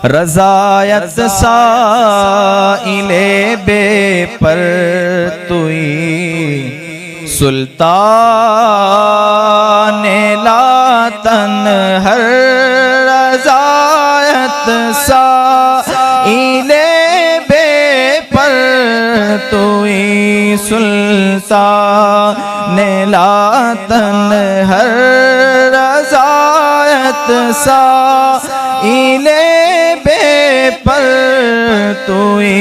रज़ायत साइले बेपर तुई सुल्तान लातन हर रज़ायत साइले बेपर तुई सुल्तान लातन हर रज़ायत साइले पर तुई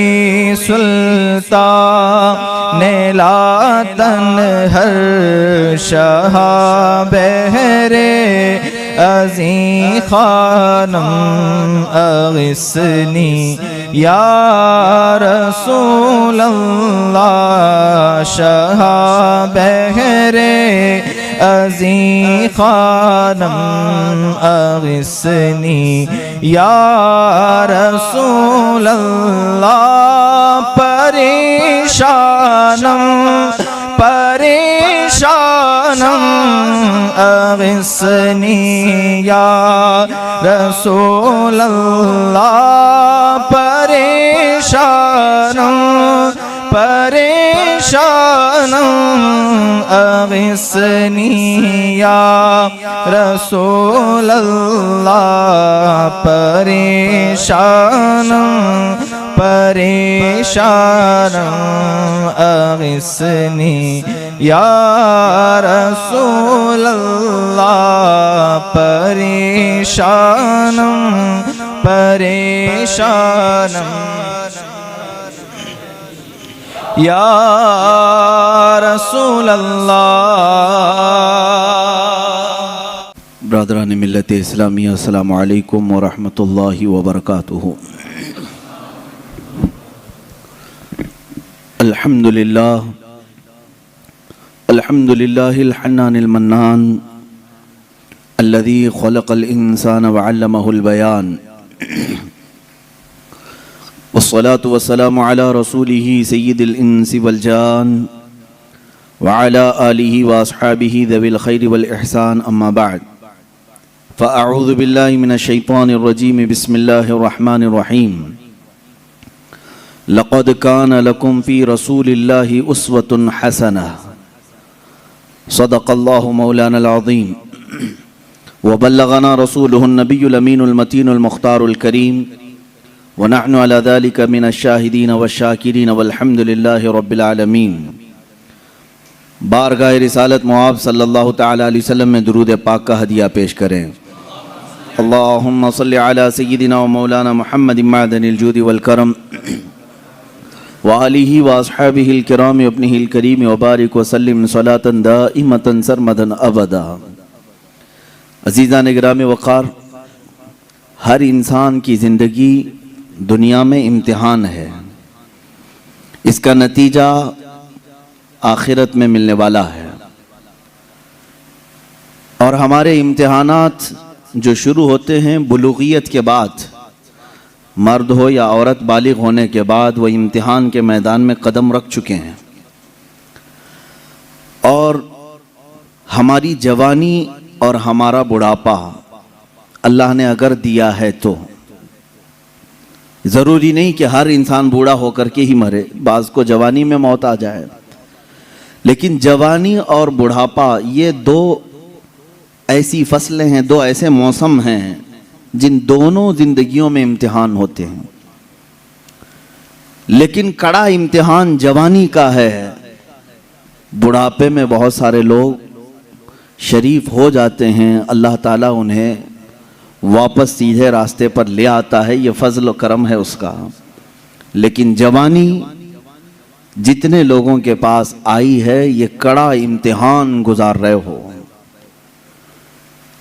सुल्तान लातन हर शाह बहरे अज़ी खानम अग़िस्नी या रसूल अल्लाह शाह बहरे अज़ी खानम अग़िस्नी या रसूल अल्लाह परेशानम परेशानम अग़िस्नी या रसूल अल्लाह परेशानम परेशानम अग़िस्नी या रसूल अल्लाह परेशानम परेशानम अग़िस्नी या रसूल अल्लाह परेशानम परेशानम या रसूल अल्लाह। ब्रदरान मिल्लत इस्लामी अस्सलामु अलैकुम व रहमतुल्लाहि व बरकातुहू। अल्हम्दुलिल्लाह अल्हम्दुलिल्लाहिल हन्नानिल मन्नान अल्लज़ी ख़लक़ल इंसान व अल्लमहुल बयान वस्सलातु वस्सलामु अला रसूलिही सय्यिदिल इंसी वल जान व अला आलिही व अस्हाबिही ज़विल खैरि वल इहसान अम्मा बअद फ़अऊज़ु बिल्लाहि मिनश शैतानिर रजीम बिस्मिल्लाहिर रहमानिर रहीम। लक़द कान लकुम फ़ी रसूलिल्लाहि उस्वतुन हसनह सदक़ल्लाहु मौलानल अज़ीम व बल्लगना रसूलुहुन नबियुल अमीनुल मतीनुल मुख्तारुल करीम व नहनु अला ज़ालिका मिनश शाहिदीन वश्शाकिरीन वल्हम्दुलिल्लाहि रब्बिल आलमीन। बारगाह रिसालत मुआब सल्लल्लाहु तआला अलैहि वसल्लम में दुरूद पाक का हदिया पेश करें। अल्लाहुम्मा सल्लि अला सय्यिदिना व मौलाना मुहम्मदिन मअदनिल जूदि वल करम व आलिही व अस्हाबिहिल किराम व इब्निहिल करीम व बारिक व सल्लिम सलातन दाइमतन सरमदन अबदा। अज़ीज़ान गिराम वक़ार, हर इंसान की ज़िंदगी दुनिया में इम्तिहान है। इसका नतीजा आखिरत में मिलने वाला है और हमारे इम्तिहानात जो शुरू होते हैं बुलूगियत के बाद, मर्द हो या औरत बालिग होने के बाद वह इम्तिहान के मैदान में कदम रख चुके हैं। और हमारी जवानी और हमारा बुढ़ापा अल्लाह ने अगर दिया है तो ज़रूरी नहीं कि हर इंसान बूढ़ा होकर के ही मरे, बाज़ को जवानी में मौत आ जाए, लेकिन जवानी और बुढ़ापा ये दो ऐसी फसलें हैं, दो ऐसे मौसम हैं जिन दोनों ज़िंदगियों में इम्तिहान होते हैं। लेकिन कड़ा इम्तिहान जवानी का है। बुढ़ापे में बहुत सारे लोग शरीफ हो जाते हैं, अल्लाह ताला उन्हें वापस सीधे रास्ते पर ले आता है, ये फजल करम है उसका। लेकिन जवानी जितने लोगों के पास आई है ये कड़ा इम्तिहान गुजार रहे हो।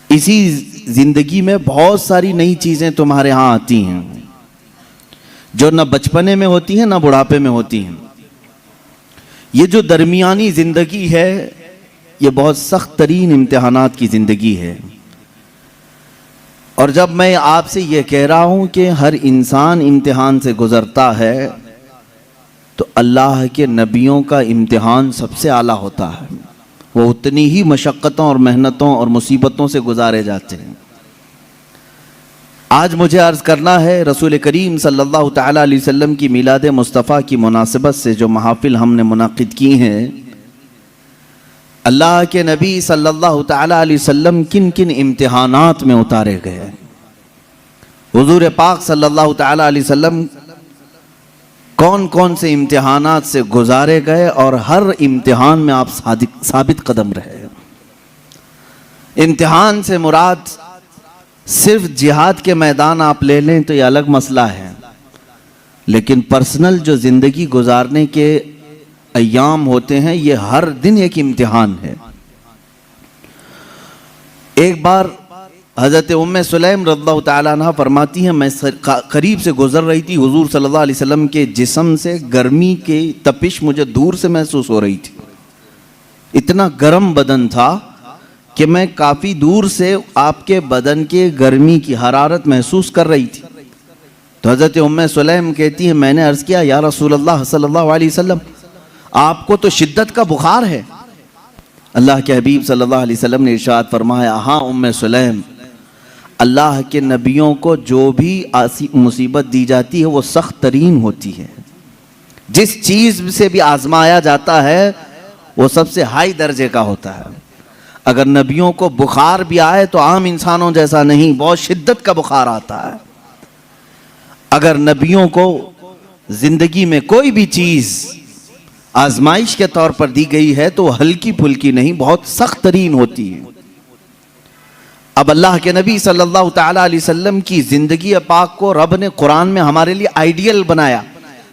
इसी जिंदगी में बहुत सारी नई चीजें तुम्हारे यहाँ आती हैं जो न बचपने में होती हैं न बुढ़ापे में होती हैं। ये जो दरमियानी जिंदगी है ये बहुत सख्त तरीन इम्तिहानात की जिंदगी है। और जब मैं आपसे ये कह रहा हूं कि हर इंसान इम्तिहान से गुजरता है तो अल्लाह के नबियों का इम्तिहान सबसे आला होता है। वो उतनी ही मशक्क़तों और मेहनतों और मुसीबतों से गुजारे जाते हैं। आज मुझे अर्ज़ करना है रसूल करीम सल्लल्लाहु ताला अलैहि वसल्लम की मिलाद मुस्तफ़ा की मुनासिबत से जो महाफिल हमने मुनाकिद की हैं, अल्लाह के नबी सल्लल्लाहु ताला अलैहि वसल्लम किन किन इम्तिहानात में उतारे गए, हुजूर पाक सल्लल्लाहु ताला अलैहि वसल्लम कौन कौन से इम्तिहानात से गुजारे गए और हर इम्तिहान में आप साबित कदम रहे। इम्तिहान से मुराद सिर्फ जिहाद के मैदान आप ले लें तो ये अलग मसला है, लेकिन पर्सनल जो ज़िंदगी गुजारने के अय्याम होते हैं ये हर दिन एक इम्तिहान है। एक बार हज़रत उम्मे सुलैम रज़ियल्लाहु ताला अन्हा फरमाती हैं, मैं करीब से गुजर रही थी, हुजूर सल्लल्लाहु अलैहि वसल्लम के जिस्म से गर्मी की तपिश मुझे दूर से महसूस हो रही थी। इतना गर्म बदन था कि मैं काफ़ी दूर से आपके बदन के गर्मी की हरारत महसूस कर रही थी। तो हज़रत उम्मे सुलैम कहती है, मैंने अर्ज़ किया, या रसूलल्लाह सल्लल्लाहु अलैहि वसल्लम, आपको तो शिद्दत का बुखार है। अल्लाह के हबीब सल्लल्लाहु अलैहि वसल्लम ने इरशाद फरमाया, हाँ उम्मे सुलैम, अल्लाह के नबियों को जो भी मुसीबत दी जाती है वो सख्त तरीन होती है। जिस चीज़ से भी आजमाया जाता है वो सबसे हाई दर्जे का होता है। अगर नबियों को बुखार भी आए तो आम इंसानों जैसा नहीं, बहुत शिद्दत का बुखार आता है। अगर नबियों को जिंदगी में कोई भी चीज़ आजमाइश के तौर पर दी गई है तो हल्की फुल्की नहीं, बहुत सख्त तरीन होती है। अब अल्लाह के नबी सल्लल्लाहु ताला अलैहि वसल्लम की ज़िंदगी पाक को रब ने कुरान में हमारे लिए आइडियल बनाया।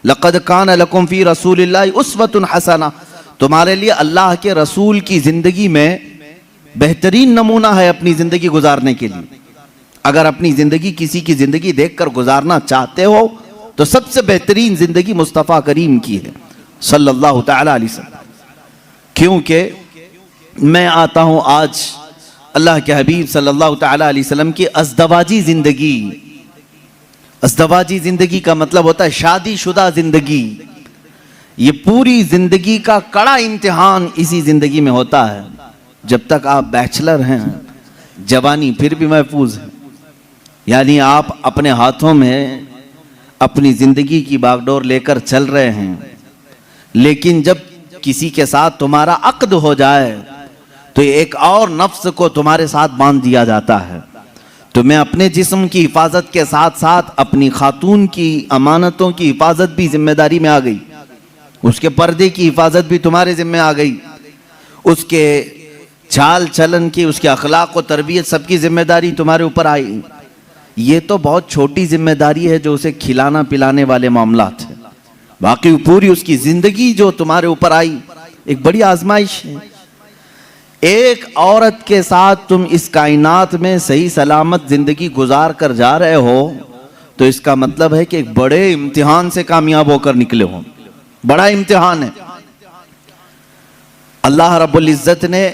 लक़द कान लकुम फ़ी रसूलिल्लाहि उस्वतुन हसना, तुम्हारे लिए अल्लाह के रसूल की ज़िंदगी में बेहतरीन नमूना है अपनी ज़िंदगी गुजारने के लिए। अगर अपनी ज़िंदगी किसी की ज़िंदगी देखकर गुजारना चाहते हो तो सबसे बेहतरीन ज़िंदगी मुस्तफ़ा करीम की है सल्लल्लाहु ताला अलैहि वसल्लम। क्योंकि मैं आता हूँ आज अल्लाह के हबीब सल्लल्लाहु ताला अलैहि वसल्लम की अज़दवाजी ज़िंदगी। अज़दवाजी ज़िंदगी का मतलब होता है शादीशुदा ज़िंदगी। ये पूरी ज़िंदगी का कड़ा इम्तिहान इसी ज़िंदगी में होता है। जब तक आप बैचलर हैं जवानी फिर भी महफूज है, यानी आप अपने हाथों में अपनी ज़िंदगी की बागडोर लेकर चल रहे हैं। लेकिन जब किसी के साथ तुम्हारा अक्द हो जाए तो एक और नफ्स को तुम्हारे साथ बांध दिया जाता है। तो मैं अपने जिस्म की हिफाजत के साथ साथ अपनी खातून की अमानतों की हिफाजत भी जिम्मेदारी में आ गई, उसके पर्दे की हिफाजत भी तुम्हारे जिम्मे आ गई, उसके चाल चलन की, उसके अखलाक व तरबियत सबकी जिम्मेदारी तुम्हारे ऊपर आई। ये तो बहुत छोटी जिम्मेदारी है जो उसे खिलाना पिलाने वाले मामलात है। बाकी पूरी उसकी ज़िंदगी जो तुम्हारे ऊपर आई एक बड़ी आजमाइश है। एक औरत के साथ तुम इस कायनात में सही सलामत ज़िंदगी गुजार कर जा रहे हो तो इसका मतलब है कि एक बड़े इम्तिहान से कामयाब होकर निकले हो। बड़ा इम्तिहान है। अल्लाह रब्बुल इज़्ज़त ने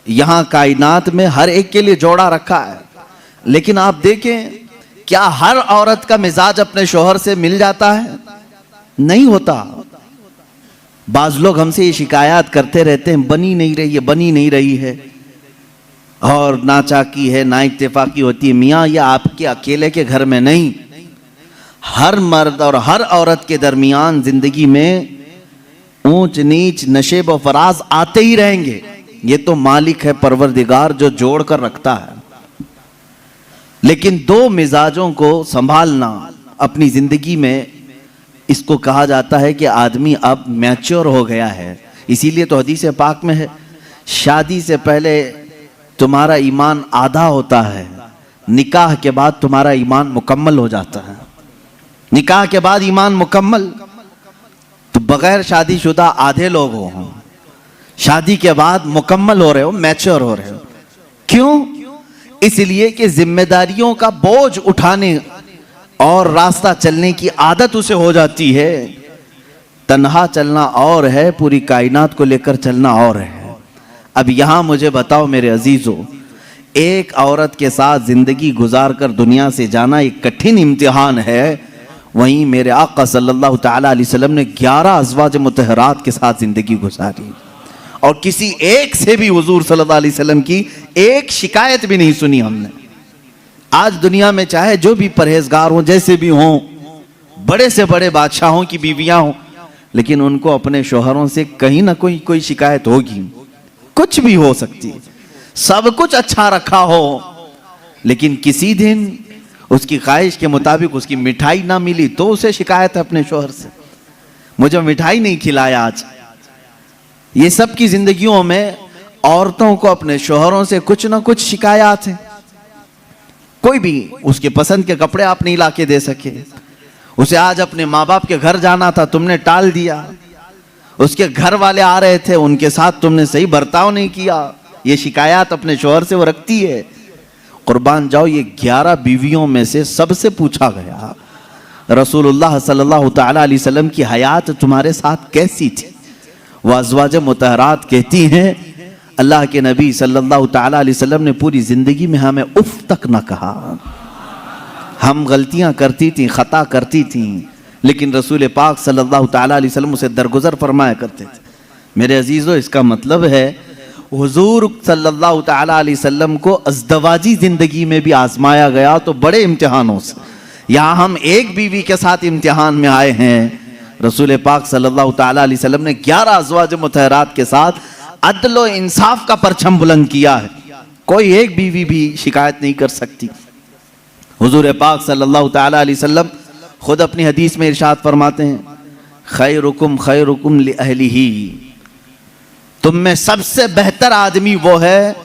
यहाँ कायनात में हर एक के लिए जोड़ा रखा है, लेकिन आप देखें क्या हर औरत का मिजाज अपने शोहर से मिल जाता है? नहीं होता। बाज लोग हमसे ये शिकायत करते रहते हैं, बनी नहीं रही है, बनी नहीं रही है, और ना चाकी है ना इत्तेफाकी होती है। मियाँ ये आपके अकेले के घर में नहीं, हर मर्द और हर औरत के दरमियान जिंदगी में ऊंच नीच नशेब व फराज आते ही रहेंगे। ये तो मालिक है परवरदिगार जो जोड़ कर रखता है। लेकिन दो मिजाजों को संभालना अपनी जिंदगी में, इसको कहा जाता है कि आदमी अब मैच्योर हो गया है। इसीलिए तो हदीस पाक में है, शादी से पहले तुम्हारा ईमान आधा होता है, निकाह के बाद तुम्हारा ईमान मुकम्मल हो जाता है। निकाह के बाद ईमान मुकम्मल। तो बगैर शादीशुदा आधे लोग हो, शादी के बाद मुकम्मल हो रहे हो, मैच्योर हो रहे हो। क्यों? इसलिए कि जिम्मेदारियों का बोझ उठाने और रास्ता चलने की आदत उसे हो जाती है। तन्हा चलना और है, पूरी कायनात को लेकर चलना और है। अब यहां मुझे बताओ मेरे अजीजों, एक औरत के साथ जिंदगी गुजार कर दुनिया से जाना एक कठिन इम्तिहान है। वहीं मेरे आका सल्लल्लाहु ताला अलैहि वसल्लम ने 11 अज़वाज मुतहरात के साथ जिंदगी गुजारी और किसी एक से भी हुजूर सल्लल्लाहु अलैहि वसल्लम की एक शिकायत भी नहीं सुनी हमने। आज दुनिया में चाहे जो भी परहेजगार हों, जैसे भी हों, बड़े से बड़े बादशाहों की बीवियां हों, लेकिन उनको अपने शोहरों से कहीं ना कोई शिकायत होगी। कुछ भी हो सकती है, सब कुछ अच्छा रखा हो, लेकिन किसी दिन उसकी ख्वाहिश के मुताबिक उसकी मिठाई ना मिली तो उसे शिकायत है अपने शोहर से, मुझे मिठाई नहीं खिलाया आज। ये सब की जिंदगियों में औरतों को अपने शोहरों से कुछ ना कुछ शिकायत है। कोई भी उसके पसंद के कपड़े आप नहीं लाके दे सके, उसे आज अपने माँ बाप के घर जाना था, तुमने टाल दिया। उसके घर वाले आ रहे थे, उनके साथ तुमने सही बर्ताव नहीं किया। ये शिकायत अपने शोहर से वो रखती है। कुर्बान जाओ, ये 11 बीवियों में से सबसे पूछा गया, रसूलुल्लाह सल्लल्लाहु तआला अलैहि वसल्लम की हयात तुम्हारे साथ कैसी थी? वह अज़वाज मुतहरात कहती हैं, अल्लाह के नबी सल्लल्लाहु तआला अलैहि वसल्लम ने पूरी जिंदगी में हमें उफ तक न कहा। हम गलतियां करती थी, खता करती थी, लेकिन रसूल पाक सल्लल्लाहु तआला अलैहि वसल्लम उसे दरगुजर फरमाया करते थे। मेरे अजीजों, इसका मतलब है हुजूर सल्लल्लाहु तआला अलैहि वसल्लम को अज़दवाजी जिंदगी में भी आजमाया गया तो बड़े इम्तिहानों से। यहाँ हम एक बीवी के साथ इम्तिहान में आए हैं, रसूल पाक सल्लल्लाहु तआला अलैहि वसल्लम ने 11 अज़वाज मुतहरात के साथ अदल व इंसाफ का परचम बुलंद किया है। कोई एक बीवी भी शिकायत नहीं कर सकती। हुजूर पाक सल्लल्लाहु तआला अलैहि वसल्लम खुद अपनी हदीस में इरशाद फरमाते हैं, खैरुकुम लिअहलिही, तुम में सबसे बेहतर आदमी वो है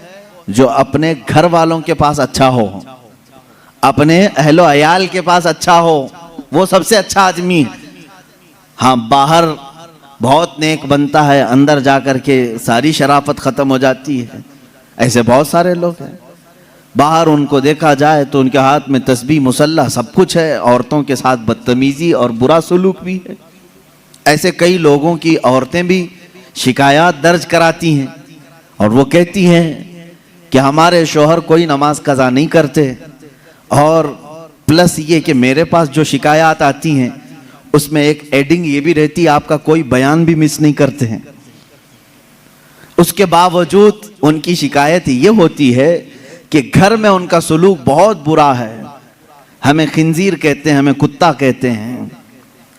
जो अपने घर वालों के पास अच्छा हो, अपने अहलो अयाल के पास अच्छा हो, वो सबसे अच्छा आदमी है। हाँ, बाहर बहुत नेक बनता है, अंदर जाकर के सारी शराफत खत्म हो जाती है। ऐसे बहुत सारे लोग हैं, बाहर उनको देखा जाए तो उनके हाथ में तस्बीह, मुसल्ला सब कुछ है, औरतों के साथ बदतमीजी और बुरा सलूक भी है। ऐसे कई लोगों की औरतें भी शिकायत दर्ज कराती हैं और वो कहती हैं कि हमारे शोहर कोई नमाज कज़ा नहीं करते, और प्लस ये कि मेरे पास जो शिकायत आती हैं उसमें एक एडिंग ये भी रहती है, आपका कोई बयान भी मिस नहीं करते हैं। उसके बावजूद उनकी शिकायत ये होती है कि घर में उनका सलूक बहुत बुरा है, हमें खिंजीर कहते हैं, हमें कुत्ता कहते हैं।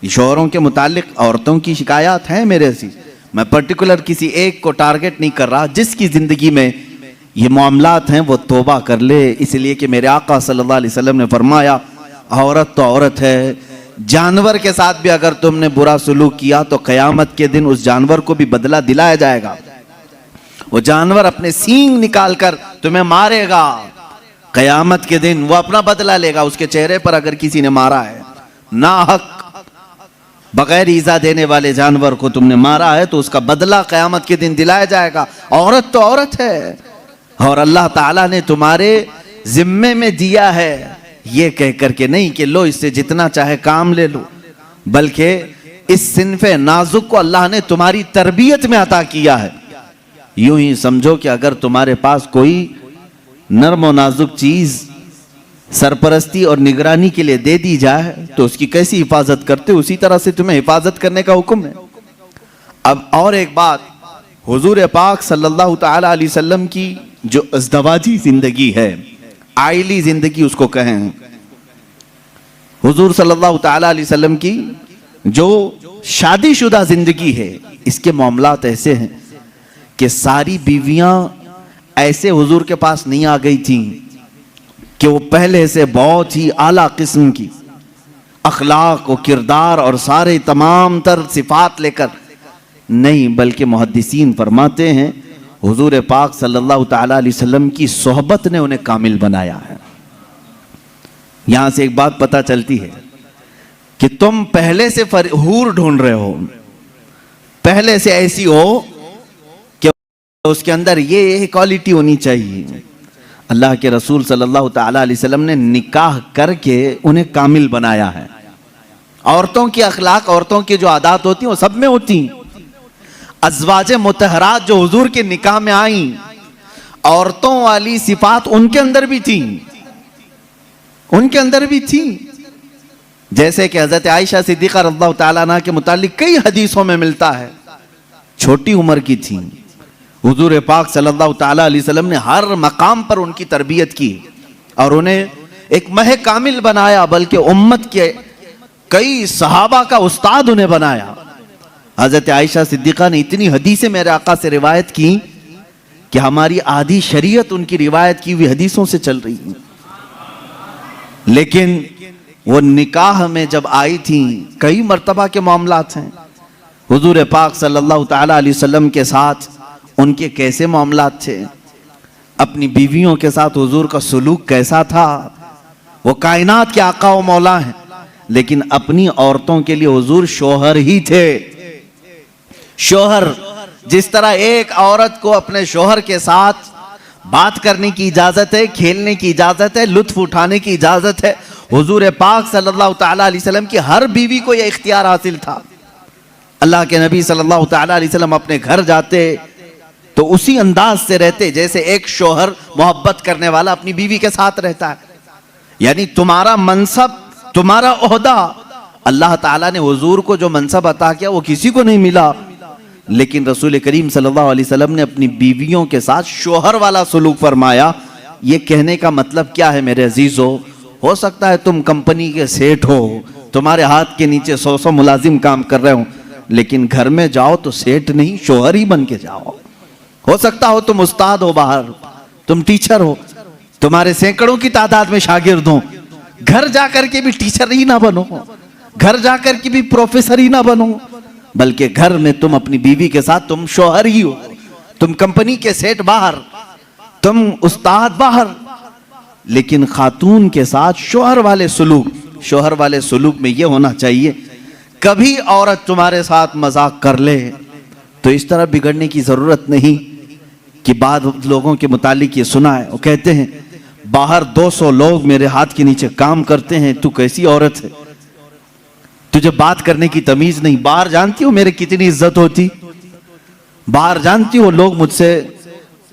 शोहरों के मुतालिक औरतों की शिकायत है मेरे से, मैं पर्टिकुलर किसी एक को टारगेट नहीं कर रहा। जिसकी जिंदगी में ये मामलात हैं वो तौबा कर ले, इसलिए कि मेरे आका सल्लल्लाहु अलैहि वसल्लम ने फरमाया, औरत तो औरत है, जानवर के साथ भी अगर तुमने बुरा सलूक किया तो क़यामत के दिन उस जानवर को भी बदला दिलाया जाएगा। वो जानवर अपने सींग निकाल कर तुम्हें मारेगा, क़यामत के दिन वो अपना बदला लेगा। उसके चेहरे पर अगर किसी ने मारा है, ना हक बगैर ईजा देने वाले जानवर को तुमने मारा है, तो उसका बदला क़यामत के दिन दिलाया जाएगा। औरत तो औरत है, और अल्लाह ताला ने तुम्हारे जिम्मे में दिया है, ये कह करके नहीं कि लो इससे जितना चाहे काम ले लो, बल्कि इस सिन्फ़े नाजुक को अल्लाह ने तुम्हारी तरबियत में अता किया है। यूं ही समझो कि अगर तुम्हारे पास कोई नर्म और नाजुक चीज सरपरस्ती और निगरानी के लिए दे दी जाए तो उसकी कैसी हिफाजत करते, उसी तरह से तुम्हें हिफाजत करने का हुक्म है। अब और एक बात, हुजूर पाक सल्लल्लाहु तआला अलैहि वसल्लम की जो अज़दवाजी जिंदगी है, आइली जिंदगी उसको कहें, हुजूर सल्लल्लाहु तआला अलैहि वसल्लम की जो शादीशुदा जिंदगी है, इसके मामलात ऐसे हैं कि सारी बीवियां ऐसे हुजूर के पास नहीं आ गई थी कि वो पहले से बहुत ही आला किस्म की अखलाक और किरदार और सारे तमाम तर सिफात लेकर नहीं, बल्कि मुहद्दिसीन फरमाते हैं हुजूर पाक सल्लल्लाहु तआला अलैहि वसल्लम की सोहबत ने उन्हें कामिल बनाया है। यहां से एक बात पता चलती है कि तुम पहले से हूर ढूंढ रहे हो, पहले से ऐसी हो कि उसके अंदर ये क्वालिटी होनी चाहिए। अल्लाह के रसूल सल्लल्लाहु तआला अलैहि वसल्लम ने निकाह करके उन्हें कामिल बनाया है। औरतों की अखलाक, औरतों की जो आदात होती हैं वो सब में होती हैं। अज़वाज मुतहरात जो हुजूर के निकाह में आई, औरतों वाली सिफात उनके अंदर भी थी, उनके अंदर भी थी। जैसे कि हजरत आयशा सिद्दीक़ा रज़ियल्लाहु तआला अन्हा के मुतालिक कई हदीसों में मिलता है, छोटी उम्र की थी। हुजूर पाक सल्लल्लाहु तआला अलैहि वसल्लम ने हर मकाम पर उनकी तरबियत की और उन्हें एक मह कामिल बनाया, बल्कि उम्मत के कई सहाबा का उस्ताद उन्हें बनाया। हजरत आयशा सिद्दीक़ा ने इतनी हदीसें मेरे आका से रिवायत की कि हमारी आधी शरीयत उनकी रिवायत की हुई हदीसों से चल रही है। लेकिन वो निकाह में जब आई थी, कई मर्तबा के मामलात हैं। हुजूर पाक सल्लल्लाहु ताला अलैहि वसल्लम के साथ उनके कैसे मामलात थे, अपनी बीवियों के साथ हुजूर का सुलूक कैसा था। वो कायनात के आका व मौला हैं, लेकिन अपनी औरतों के लिए हुजूर शोहर ही थे। शोहर, जिस तरह एक औरत को अपने शोहर के साथ बात करने की इजाजत है, खेलने की इजाजत है, लुत्फ उठाने की इजाजत है, हुजूर पाक सल्लल्लाहु ताला अलैहि वसल्लम की हर बीवी को यह इख्तियार हासिल था। अल्लाह के नबी सल्लल्लाहु ताला अलैहि वसल्लम अपने घर जाते तो उसी अंदाज से रहते जैसे एक शोहर मोहब्बत करने वाला अपनी बीवी के साथ रहता है। यानी तुम्हारा मनसब, तुम्हारा ओहदा, अल्लाह ताला ने हुजूर को जो मनसब अता किया वो किसी को नहीं मिला, लेकिन रसूल करीम सल्लल्लाहु अलैहि वसल्लम ने अपनी बीवियों के साथ शोहर वाला सलूक फरमाया। ये कहने का मतलब क्या है मेरे अजीजों, हो सकता है तुम कंपनी के सेठ हो, तुम्हारे हाथ के नीचे 100 मुलाजिम काम कर रहे हो, लेकिन घर में जाओ तो सेठ नहीं शोहर ही बन के जाओ। हो सकता हो तुम उस्ताद हो बाहर, तुम टीचर हो, तुम्हारे सैकड़ों की तादाद में शागिर्द हो, घर जाकर के भी टीचर ही ना बनो, घर जाकर के भी प्रोफेसर ही ना बनो, बल्कि घर में तुम अपनी बीवी के साथ तुम शोहर ही हो। तुम कंपनी के सेठ बाहर, तुम उस्ताद बाहर, लेकिन खातून के साथ शोहर वाले सुलूक। शोहर वाले सुलूक में यह होना चाहिए, कभी औरत तुम्हारे साथ मजाक कर ले तो इस तरह बिगड़ने की जरूरत नहीं कि बाद लोगों के मुतालिक ये सुना है, वो कहते हैं बाहर 200 लोग मेरे हाथ के नीचे काम करते हैं, तू कैसी औरत है, तुझे बात करने की तमीज नहीं। बाहर जानती हो मेरे कितनी इज्जत होती, बाहर जानती हो लोग मुझसे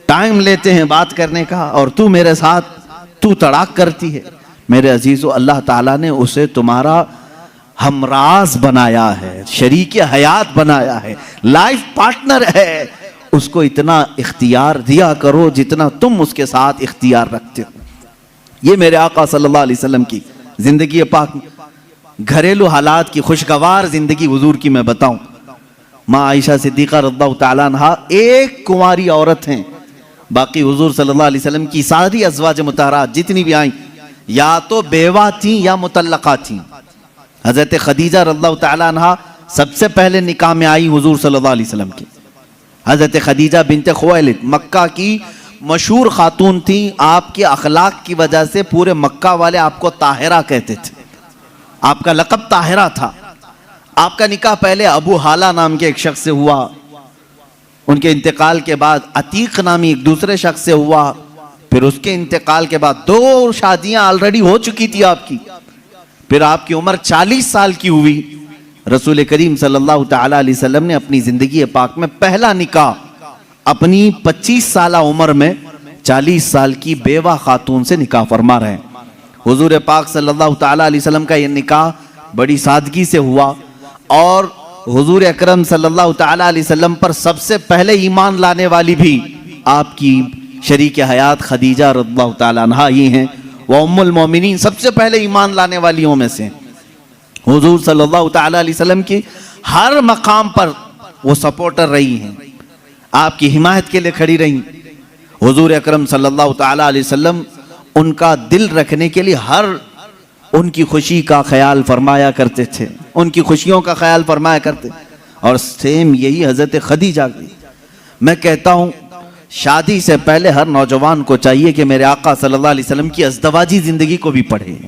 टाइम लेते हैं बात करने का, और तू मेरे साथ तू तड़ाक करती है। मेरे अजीजों, अल्लाह ताला ने उसे तुम्हारा हमराज बनाया है, शरीके हयात बनाया है, लाइफ पार्टनर है। उसको इतना इख्तियार दिया करो जितना तुम उसके साथ इख्तियार रखते हो। ये मेरे आका सल्लल्लाहु अलैहि वसल्लम की जिंदगी पाक, घरेलू हालात की खुशगवार जिंदगी हुजूर की मैं बताऊं। माँ आयशा सिद्दीक़ा रज़ियल्लाहु ताला अन्हा एक कुंवारी औरत हैं, बाकी हुजूर सल्लल्लाहु अलैहि वसल्लम की सारी अज़वाज मुतहरात जितनी भी आई या तो बेवा थी या मुतल्लका थी। हजरत खदीजा रज़ियल्लाहु ताला अन्हा सबसे पहले निकाह में आई हुजूर सल्लल्लाहु अलैहि वसल्लम की। हजरत खदीजा बिनते खुवैलिद मक्का की मशहूर खातून थी, आपके अखलाक की वजह से पूरे मक्का वाले आपको ताहिरा कहते थे, आपका लक़ब ताहिरा था। आपका निकाह पहले अबू हाला नाम के एक शख्स से हुआ, उनके इंतकाल के बाद अतीक नामी एक दूसरे शख्स से हुआ, फिर उसके इंतकाल के बाद 2 शादियां ऑलरेडी हो चुकी थी आपकी, फिर आपकी उम्र 40 साल की हुई। रसूल करीम सल्लल्लाहु ताला अलैहि वसल्लम ने अपनी जिंदगी पाक में पहला निकाह अपनी 25 साल उम्र में 40 साल की बेवा खातून से निकाह फरमा रहे हैं। हुजूर पाक सल्लल्लाहु ताला अलैहि वसल्लम का यह निकाह बड़ी सादगी से हुआ, और हुजूर अकरम सल्लल्लाहु ताला अलैहि वसल्लम पर सबसे पहले ईमान लाने वाली भी आपकी शरीक हयात खदीजा रज़ियल्लाहु ताला अन्हा ही हैं। वह उम्मुल मोमिनीन सबसे पहले ईमान लाने वालियों में से। हुजूर सल्लल्लाहु ताला अलैहि वसल्लम की हर मकाम पर वो सपोर्टर रही हैं, आपकी हिमायत के लिए खड़ी रही। हुजूर अकरम सल्लल्लाहु ताला अलैहि वसल्लम उनका दिल रखने के लिए हर उनकी खुशी का ख्याल फरमाया करते थे, उनकी खुशियों का ख्याल फरमाया करते। और सेम यही हजरत खदीजा की। मैं कहता हूँ शादी से पहले हर नौजवान को चाहिए कि मेरे आका सल्लल्लाहु अलैहि वसल्लम की अज़दवाजी जिंदगी को भी पढ़े।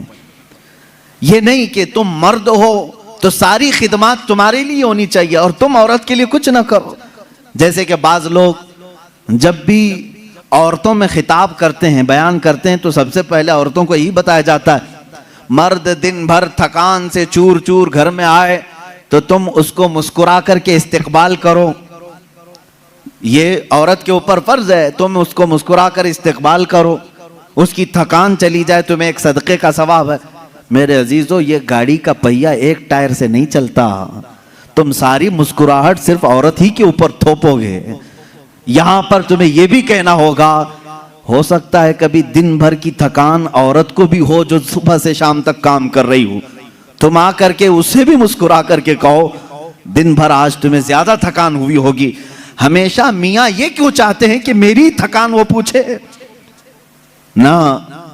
ये नहीं कि तुम मर्द हो तो सारी खिदमत तुम्हारे लिए होनी चाहिए और तुम औरत के लिए कुछ ना करो। जैसे कि बाज लोग जब भी औरतों में खिताब करते हैं, बयान करते हैं, तो सबसे पहले औरतों को यही बताया जाता है, मर्द दिन भर थकान से चूर चूर घर में आए तो तुम उसको मुस्कुरा करके इस्तिकबाल करो। ये औरत के ऊपर फर्ज है, तुम उसको मुस्कुरा कर इस्तिकबाल करो। उसकी थकान चली जाए तुम्हें एक सदक़े का सवाब है। मेरे अजीजों, ये गाड़ी का पहिया एक टायर से नहीं चलता। तुम सारी मुस्कुराहट सिर्फ औरत ही के ऊपर थोपोगे। यहां पर तुम्हें यह भी कहना होगा, हो सकता है कभी दिन भर की थकान औरत को भी हो जो सुबह से शाम तक काम कर रही हो, तुम आ करके उसे भी मुस्कुरा करके कहो दिन भर आज तुम्हें ज्यादा थकान हुई होगी। हमेशा मियाँ ये क्यों चाहते हैं कि मेरी थकान वो पूछे ना,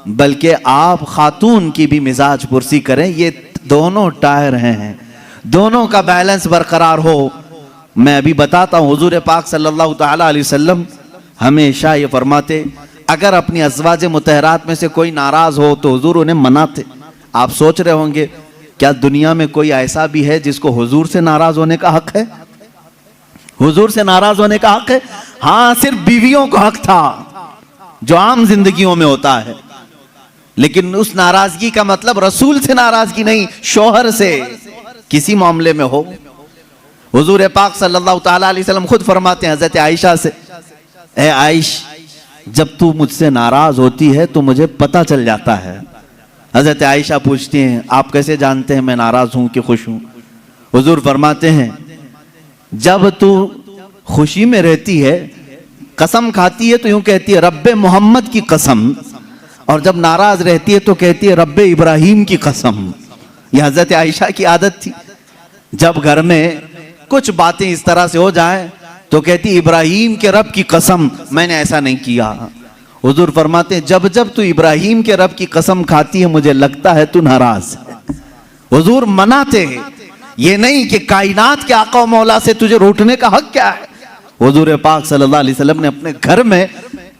बल्कि आप खातून की भी मिजाज पुरसी करें। ये दोनों टायर हैं, दोनों का बैलेंस बरकरार हो। मैं अभी बताता हूँ, हुजूर पाक सल्लल्लाहु ताला अलैहि वसल्लम हमेशा ये फरमाते, अगर अपनी अज़वाज मुतहरात में से कोई नाराज हो तो हुजूर उन्हें मनाते। आप सोच रहे होंगे क्या दुनिया में कोई ऐसा भी है जिसको हुजूर से नाराज होने का हक है? हुजूर से नाराज होने का हक है? हाँ, सिर्फ बीवियों को हक था जो आम जिंदगियों में होता है, लेकिन उस नाराजगी का मतलब रसूल से नाराजगी नहीं, शौहर से किसी मामले में हो। हुजूर पाक सल्लल्लाहु ताला अलैहि वसल्लम खुद फरमाते हैं हजरत आयशा से, ए आयश, जब तू मुझसे नाराज होती है तो मुझे पता चल जाता है। हजरत आयशा पूछती हैं, आप कैसे जानते हैं मैं नाराज हूं कि खुश हूं? हुजूर फरमाते हैं, जब तू खुशी में रहती है, कसम खाती है तो यूं कहती है रब्बे मोहम्मद की कसम, और जब नाराज रहती है तो कहती है रब्बे इब्राहिम की कसम। यह हजरत आयशा की आदत थी, जब घर में कुछ बातें इस तरह से हो जाएं तो कहती इब्राहिम के रब की कसम मैंने ऐसा नहीं किया। हुजूर फरमाते हैं, जब जब तू इब्राहिम के रब की कसम खाती है मुझे लगता है तू नाराज है। हुजूर मनाते हैं, ये नहीं कि कायनात के आका व मौला से तुझे रूठने का हक क्या है। हुजूर पाक सल्लल्लाहु अलैहि वसल्लम ने अपने घर में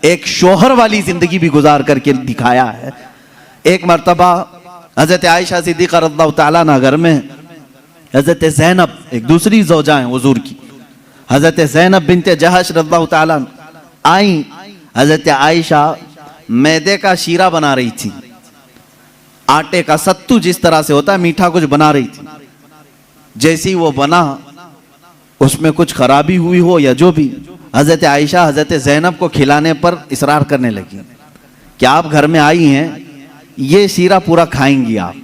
एक शौहर वाली जिंदगी भी गुजार करके दिखाया है। एक मर्तबा हजरत आयशा सिद्दीक़ा रज़ियल्लाहु ताला अन्हा घर में हजरत ज़ैनब, एक दूसरी ज़ौजा हैं हुजूर की, हजरत ज़ैनब बिनते जहश रज़ियल्लाहु ताला आई। हजरत आयशा मैदे का शीरा बना रही थी, आटे का सत्तू जिस तरह से होता है मीठा कुछ बना रही थी। जैसी वो बना उसमें कुछ खराबी हुई हो या जो भी, हजरत आयशा हजरत ज़ैनब को खिलाने पर इसरार करने लगी कि आप घर में आई हैं, ये शीरा पूरा खाएंगी आप।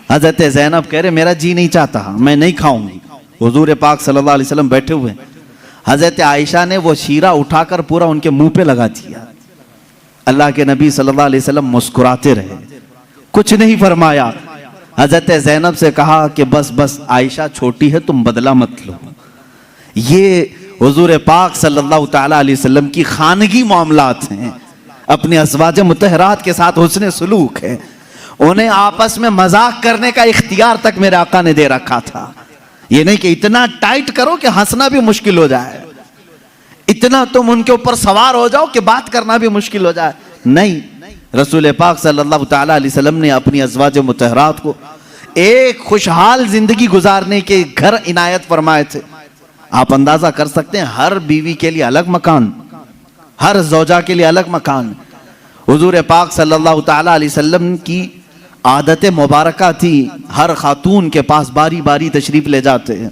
हजरत ज़ैनब कह रहे मेरा जी नहीं चाहता, मैं नहीं खाऊंगी। हुजूर पाक सल्लल्लाहु अलैहि वसल्लम बैठे हुए, हजरत आयशा ने वो शीरा उठाकर पूरा उनके मुंह पे लगा दिया। अल्लाह के नबी सल्लल्लाहु अलैहि वसल्लम मुस्कुराते रहे, कुछ नहीं फरमाया। हजरत ज़ैनब से कहा कि बस बस आयशा छोटी है, तुम बदला मत लो। ये हुजूर पाक सल्लल्लाहु ताला अलैहि वसल्लम की खानगी मामलात हैं, अपने अज़वाज मुतहरात के साथ हुस्न सुलूक है। उन्हें आपस में मजाक करने का इख्तियार तक मेरे आका ने दे रखा था। ये नहीं कि इतना टाइट करो कि हंसना भी मुश्किल हो जाए, इतना तुम उनके ऊपर सवार हो जाओ कि बात करना भी मुश्किल हो जाए। नहीं, रसूल पाक सल्लल्लाहु ताला अलैहि वसल्लम ने अपनी अज़वाज मुतहरात को एक खुशहाल जिंदगी गुजारने के घर इनायत फरमाए थे। आप अंदाजा कर सकते हैं, हर बीवी के लिए अलग मकान, हर ज़ौजा के लिए अलग मकान। हुजूर पाक सल्लल्लाहु ताला अलैहि वसल्लम की आदत मुबारका थी, हर खातून के पास बारी बारी तशरीफ ले जाते हैं,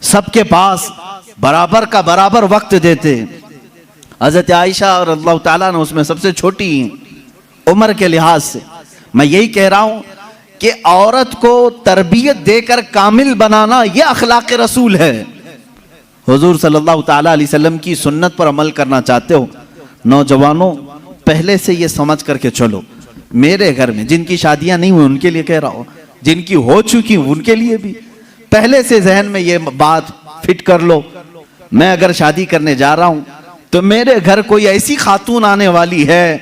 सबके पास बराबर का बराबर वक्त देते। हजरत आयशा और अल्लाह ताला ने उसमें सबसे छोटी उम्र के लिहाज से। मैं यही कह रहा हूं कि औरत को तरबियत देकर कामिल बनाना यह अखलाक रसूल है। हुजूर सल्लल्लाहु ताला अलैहि वसल्लम की सुन्नत पर अमल करना चाहते हो नौजवानों, पहले से ये समझ करके चलो। मेरे घर में जिनकी शादियां नहीं हुई उनके लिए कह रहा हूं, जिनकी हो चुकी उनके लिए भी पहले से जहन में ये बात फिट कर लो, मैं अगर शादी करने जा रहा हूं तो मेरे घर कोई ऐसी खातून आने वाली है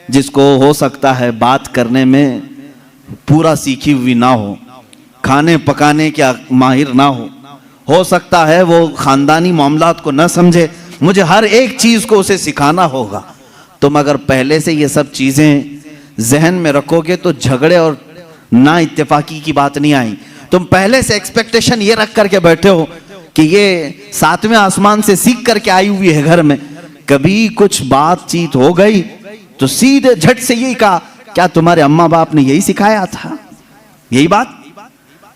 जिसको हो सकता है बात करने में पूरा सीखी हुई ना हो, खाने पकाने के माहिर ना हो सकता है वो खानदानी मामलात को न समझे, मुझे हर एक चीज को उसे सिखाना होगा। तुम अगर पहले से ये सब चीजें जहन में रखोगे तो झगड़े और ना इत्तेफाकी की बात नहीं आई। तुम पहले से एक्सपेक्टेशन ये रख करके बैठे हो कि ये 7वें आसमान से सीख करके आई हुई है घर में, कभी कुछ बातचीत हो गई तो सीधे झट से यही कहा, क्या तुम्हारे अम्मा बाप ने यही सिखाया था? यही बात।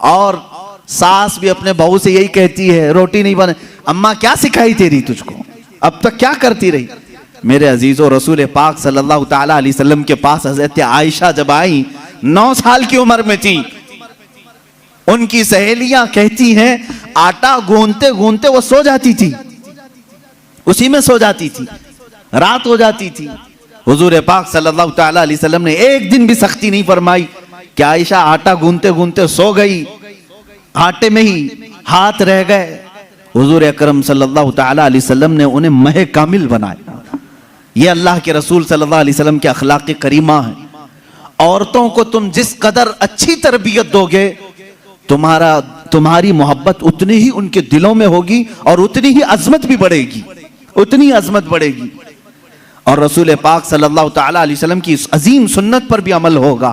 और सास भी अपने बहू से यही कहती है, रोटी नहीं बने, अम्मा क्या सिखाई तेरी तुझको, अब तक क्या करती रही? मेरे अजीजों, रसूल पाक सल्लल्लाहु ताला अलैहि वसल्लम के पास हजरत आयशा जब आई, 9 साल की उम्र में थी, उनकी सहेलियां कहती हैं आटा गूंथते गूंथते वो सो जाती थी, उसी में सो जाती थी, रात हो जाती थी। हुजूर पाक सल्लल्लाहु ताला अलैहि वसल्लम ने एक दिन भी सख्ती नहीं फरमाई कि आयशा आटा गूंथते गूंथते सो गई, आटे में ही हाथ रह गए। हुजूर अकरम सल्लल्लाहु ताला अलैहि वसल्लम ने उन्हें मह कामिल बनाया। ये अल्लाह के रसूल सल्लल्लाहु अलैहि वसल्लम के अखलाक करीमा है। औरतों को तुम जिस कदर अच्छी तरबियत दोगे, तुम्हारी मोहब्बत उतनी ही उनके दिलों में होगी और उतनी ही अजमत भी बढ़ेगी, उतनी अजमत बढ़ेगी। और रसूल पाक सल्लल्लाहु ताला अलैहि वसल्लम की इस अजीम सुन्नत पर भी अमल होगा।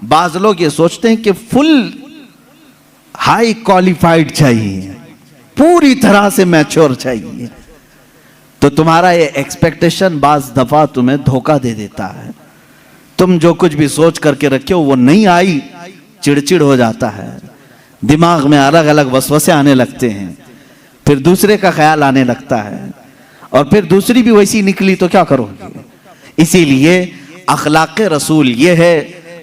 बाज लोग ये सोचते हैं कि फुल हाई क्वालिफाइड चाहिए, पूरी तरह से मैच्योर चाहिए, तो तुम्हारा ये एक्सपेक्टेशन बाज दफा तुम्हें धोखा दे देता है। तुम जो कुछ भी सोच करके रखे हो वो नहीं आई, चिड़चिड़ हो जाता है, दिमाग में अलग अलग वसवसे आने लगते हैं, फिर दूसरे का ख्याल आने लगता है, और फिर दूसरी भी वैसी निकली तो क्या करोगे। इसीलिए अखलाक रसूल ये है।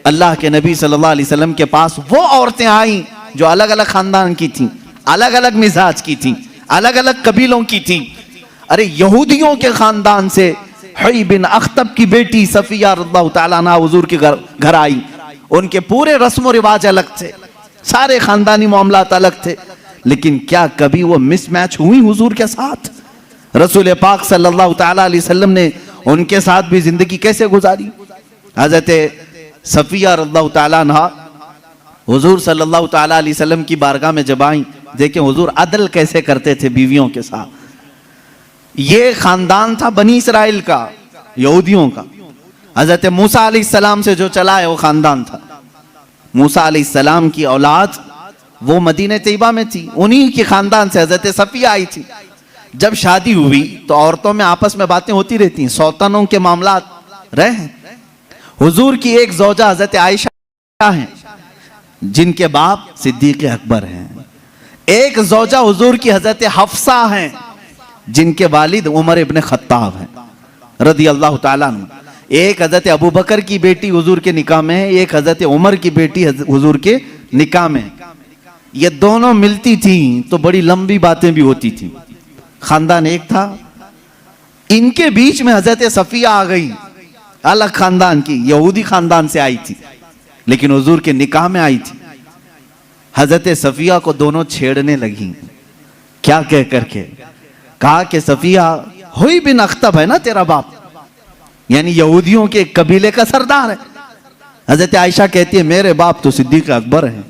अल्लाह के नबी सल्लल्लाहु अलैहि वसल्लम के पास वो औरतें आई जो अलग अलग खानदान की थी, अलग अलग मिजाज की थी, अलग अलग कबीलों की थी। अरे यहूदियों के खानदान से हुई बिन अख्तब की बेटी सफिया रज़ियल्लाहु ताला अन्हा हुजूर के घर आई। उनके पूरे रस्म व रिवाज अलग थे, सारे खानदानी मामलात अलग थे, लेकिन क्या कभी वो मिसमैच हुई हुजूर के साथ? रसूल पाक सल्लल्लाहु ताला अलैहि वसल्लम ने उनके साथ भी जिंदगी कैसे गुजारी? हजरत सफिया रज़ियल्लाहु ताला अन्हा हुजूर सल्लल्लाहु ताला अलैहि वसल्लम की बारगाह में जब आई, देखें हुजूर अदल कैसे करते थे बीवियों के साथ। ये खानदान था बनी इसराइल का, यहूदियों का। हजरत मूसा अलैहिस्सलाम से जो चला है वो खानदान था। मूसा अलैहिस्सलाम की औलाद वो मदीने तैयबा में थी, उन्हीं के खानदान से हजरत सफिया आई थी। जब शादी हुई तो औरतों में आपस में बातें होती रहती हैं, सौतनों के मामलात रहे। हुजूर की एक ज़ौजा हजरत आयशा हैं जिनके बाप सिद्दीक़ अकबर हैं। एक ज़ौजा हुजूर की हजरत हफ्सा हैं जिनके वालिद उमर इब्न खत्ताब हैं रदियल्लाहु ताला अन्हु। एक हजरत अबू बकर की बेटी हुजूर के निकाह में है, एक हजरत उमर की बेटी हुजूर के निकाह में। ये दोनों मिलती थी तो बड़ी लंबी बातें भी होती थी। खानदान एक था, इनके बीच में हजरत सफिया आ गई, अलग खानदान की, यहूदी खानदान से आई थी, लेकिन हुजूर के निकाह में आई थी। हजरत सफिया को दोनों छेड़ने लगी। क्या कह करके? कहा कि सफिया हुई बिन अख्तब है ना तेरा बाप, यानी यहूदियों के कबीले का सरदार है। हजरत आयशा कहती है मेरे बाप तो सिद्दीक़ अकबर हैं।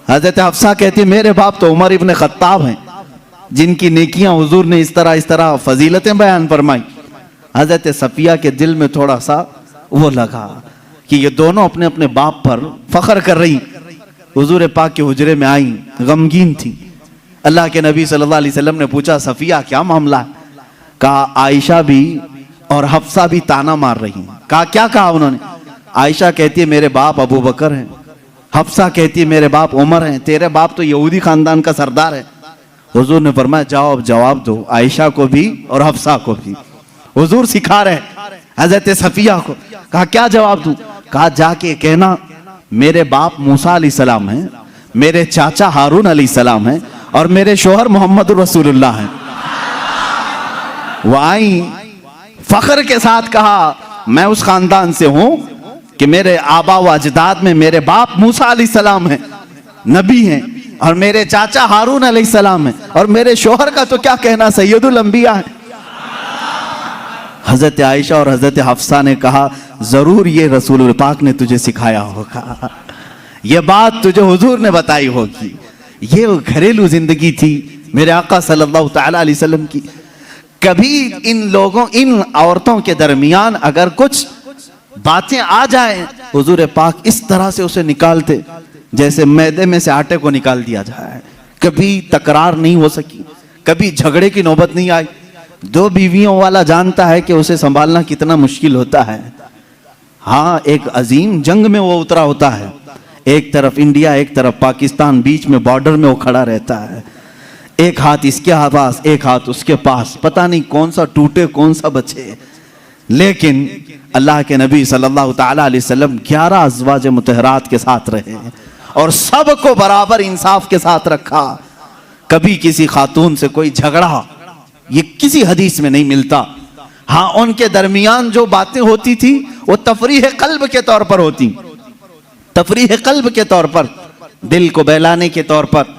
हजरत हफ्सा कहती है मेरे बाप तो उमर इब्न खत्ताब हैं, जिनकी नेकियां हुजूर ने इस तरह फजीलतें बयान फरमाई। हजरत सफिया के दिल में थोड़ा सा वो लगा कि ये दोनों अपने अपने बाप पर फख्र कर रही। हुजूर पाक के हुजरे में आई, गमगीन थी। अल्लाह के नबी सल्लल्लाहु अलैहि वसल्लम ने पूछा सफिया क्या मामला? कहा आयशा भी और हफ्सा भी ताना मार रही हैं। कहा क्या कहा उन्होंने? आयशा कहती है मेरे बाप अबू बकर हैं, हफ्सा कहती है मेरे बाप उमर हैं, तेरे बाप तो यहूदी खानदान का सरदार है। हुजूर ने फरमाया जाओ अब जवाब दो, आयशा को भी और हफ्सा को भी। हुजूर सिखा रहे हजरत सफिया को। कहा क्या जवाब दूं? कहा जाके कहना मेरे बाप मूसा अलैहिस्सलाम हैं, मेरे चाचा हारून अलैहिस्सलाम हैं और मेरे शोहर मोहम्मद रसूलुल्लाह हैं। वो आई फख्र के साथ कहा मैं उस खानदान से हूं कि मेरे आबा व अजदाद में मेरे बाप मूसा अलैहिस्सलाम हैं, नबी हैं, और मेरे चाचा हारून अलैहिस्सलाम हैं, और मेरे शोहर का तो क्या कहना सैयदुल अंबिया है। हजरत आयशा और हजरत हफ्सा ने कहा जरूर ये रसूल पाक ने तुझे सिखाया होगा, ये बात तुझे हुजूर ने बताई होगी। ये घरेलू जिंदगी थी मेरे आका सल्लल्लाहु ताला अलैहि वसल्लम की। कभी इन औरतों के दरमियान अगर कुछ बातें आ जाए, हुजूर पाक इस तरह से उसे निकालते जैसे मैदे में से आटे को निकाल दिया जाए। कभी तकरार नहीं हो सकी, कभी झगड़े की नौबत नहीं आई। दो बीवियों वाला जानता है कि उसे संभालना कितना मुश्किल होता है। हाँ, एक अजीम जंग में वो उतरा होता है, एक तरफ इंडिया एक तरफ पाकिस्तान, बीच में बॉर्डर में वो खड़ा रहता है। एक हाथ इसके पास एक हाथ उसके पास, पता नहीं कौन सा टूटे कौन सा बचे। लेकिन अल्लाह के नबी सल्लल्लाहु ताला अलैहि वसल्लम 11 अज़वाज मुतहरात के साथ रहे और सबको बराबर इंसाफ के साथ रखा। कभी किसी खातून से कोई झगड़ा, ये किसी हदीस में नहीं मिलता। हाँ, उनके दरमियान जो बातें होती थी वो तफरीह कल्ब के तौर पर होती, तफरीह कल्ब के तौर पर, दिल को बहलाने के तौर पर।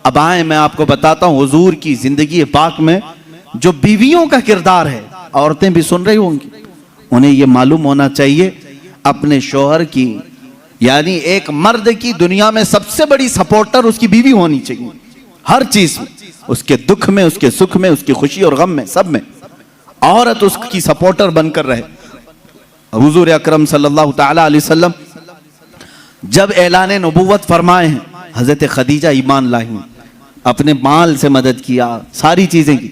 अब आए मैं आपको बताता हूँ हुजूर की जिंदगी पाक में जो बीवियों का किरदार है। औरतें भी सुन रही होंगी, उन्हें ये मालूम होना चाहिए अपने शौहर की, यानी एक मर्द की दुनिया में सबसे बड़ी सपोर्टर उसकी बीवी होनी चाहिए। हर चीज में, उसके दुख में, उसके सुख में, उसकी खुशी और गम में, सब में औरत उसकी सपोर्टर बनकर रहे। हुजूर अकरम सल्लल्लाहु ताला अलैहि वसल्लम जब ऐलान नबूवत फरमाए हैं, हजरत खदीजा ईमान लाई, अपने माल से मदद किया, सारी चीजें की।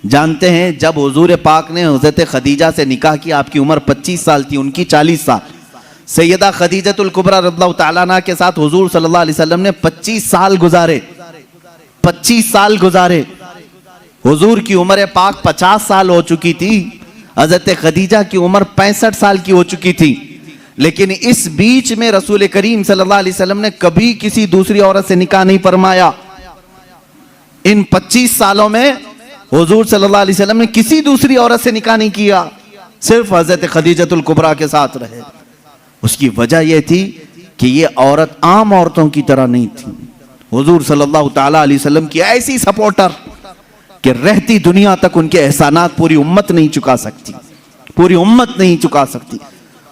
जानते हैं जब हुजूर पाक ने हजरत खदीजा से निकाह किया, आपकी उम्र 25 साल थी, उनकी 40 साल। सैयदा खदीजतुल कुबरा रज़ियल्लाहु ताला अन्हा के साथ हुजूर सल्लल्लाहु अलैहि वसल्लम ने 25 साल गुजारे, 25 साल गुजारे। हुजूर की उम्र पाक 50 साल हो चुकी थी, हजरत खदीजा की उम्र 65 साल की हो चुकी थी। लेकिन इस बीच में रसूल करीम सल्लल्लाहु अलैहि वसल्लम ने कभी किसी दूसरी औरत से निकाह नहीं फरमाया। इन 25 सालों में हुजूर सल्लल्लाहु अलैहि वसल्लम ने किसी दूसरी औरत से निकाह नहीं किया, सिर्फ हजरत खदीजतुल कुबरा के साथ रहे। उसकी वजह यह थी कि ये औरत आम औरतों की तरह नहीं थी, हुजूर सल्लल्लाहु ताला अलैहि वसल्लम की ऐसी सपोर्टर कि रहती दुनिया तक उनके एहसानात पूरी उम्मत नहीं चुका सकती, पूरी उम्मत नहीं चुका सकती।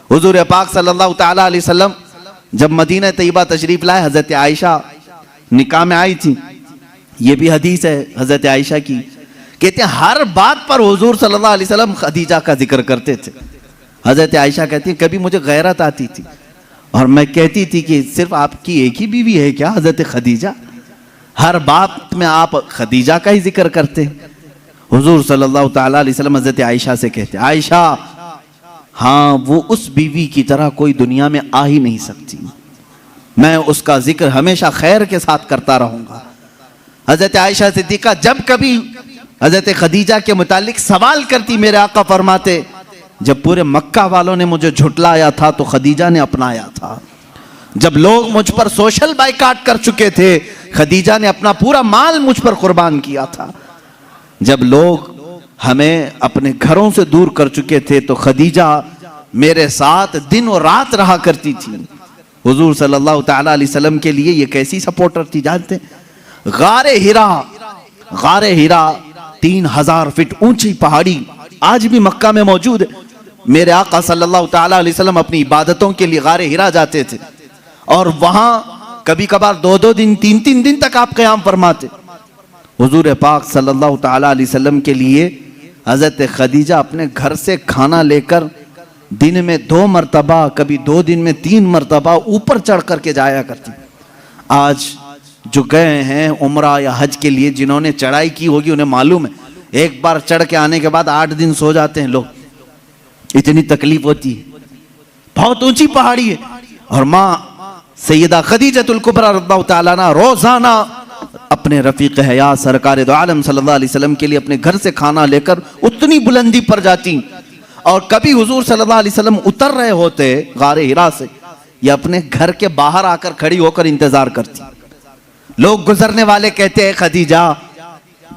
हुजूर पाक सल्लल्लाहु ताला अलैहि वसल्लम जब मदीना तैयबा तशरीफ लाए, हजरत आयशा निकाह में आई थी। ये भी हदीस है हजरत आयशा की, कहते हैं हर बात पर हुजूर सल्लल्लाहु अलैहि वसल्लम खदीजा का जिक्र करते थे। हजरत आयशा कहती है कभी मुझे गैरत आती थी और मैं कहती थी कि सिर्फ आपकी एक ही बीवी है क्या हजरत खदीजा, हर बात में आप खदीजा का ही जिक्र करते हैं। हुजूर सल्लल्लाहु ताला अलैहि वसल्लम हजरत आयशा से कहते, आयशा हाँ, वो उस बीवी की तरह कोई दुनिया में आ ही नहीं सकती, मैं उसका जिक्र हमेशा खैर के साथ करता रहूंगा। हजरत आयशा सिद्दीका जब कभी हजरत खदीजा के मुतालिक सवाल करती, मेरे आका फरमाते जब पूरे मक्का वालों ने मुझे झुटलाया था तो खदीजा ने अपनाया था, जब लोग मुझ पर सोशल बाइकाट कर चुके थे खदीजा ने अपना पूरा माल मुझ पर कुर्बान किया था, जब लोग हमें अपने घरों से दूर कर चुके थे तो खदीजा मेरे साथ दिन और रात रहा करती थी। हुजूर सल्लल्लाहु ताला अलैहि वसल्लम के लिए ये कैसी सपोर्टर थी जानते? गारे हिरा 3000 फीट ऊंची पहाड़ी आज भी मक्का में मौजूद है। मेरे आका सल्लल्लाहु ताला अलैहि वसल्लम अपनी इबादतों के लिए गारे हिरा जाते थे और वहां कभी कभार 2-2 दिन 3-3 दिन तक आप क़याम फरमाते। हुजूर पाक सल्लल्लाहु ताला अलैहि वसल्लम के लिए हजरत खदीजा अपने घर से खाना लेकर दिन में 2 मरतबा, कभी 2 दिन में 3 मरतबा ऊपर चढ़ करके जाया करती। आज जो गए हैं उम्रा या हज के लिए, जिन्होंने चढ़ाई की होगी उन्हें मालूम है, एक बार चढ़ के आने के बाद 8 दिन सो जाते हैं लोग, इतनी तकलीफ होती है। बहुत ऊंची पहाड़ी है और माँ सैयदा खदीजतुल कुबरा रज़ियल्लाहु ताला अन्हा रोजाना अपने रफीक हयात सरकार दो आलम सल्लल्लाहु अलैहि वसल्लम के लिए अपने घर से खाना लेकर उतनी बुलंदी पर जाती। और कभी हुजूर सल्लल्लाहु अलैहि वसल्लम उतर रहे होते गारे हिरा से, या अपने घर के बाहर आकर खड़ी होकर इंतजार करती। लोग गुजरने वाले कहते हैं खदीजा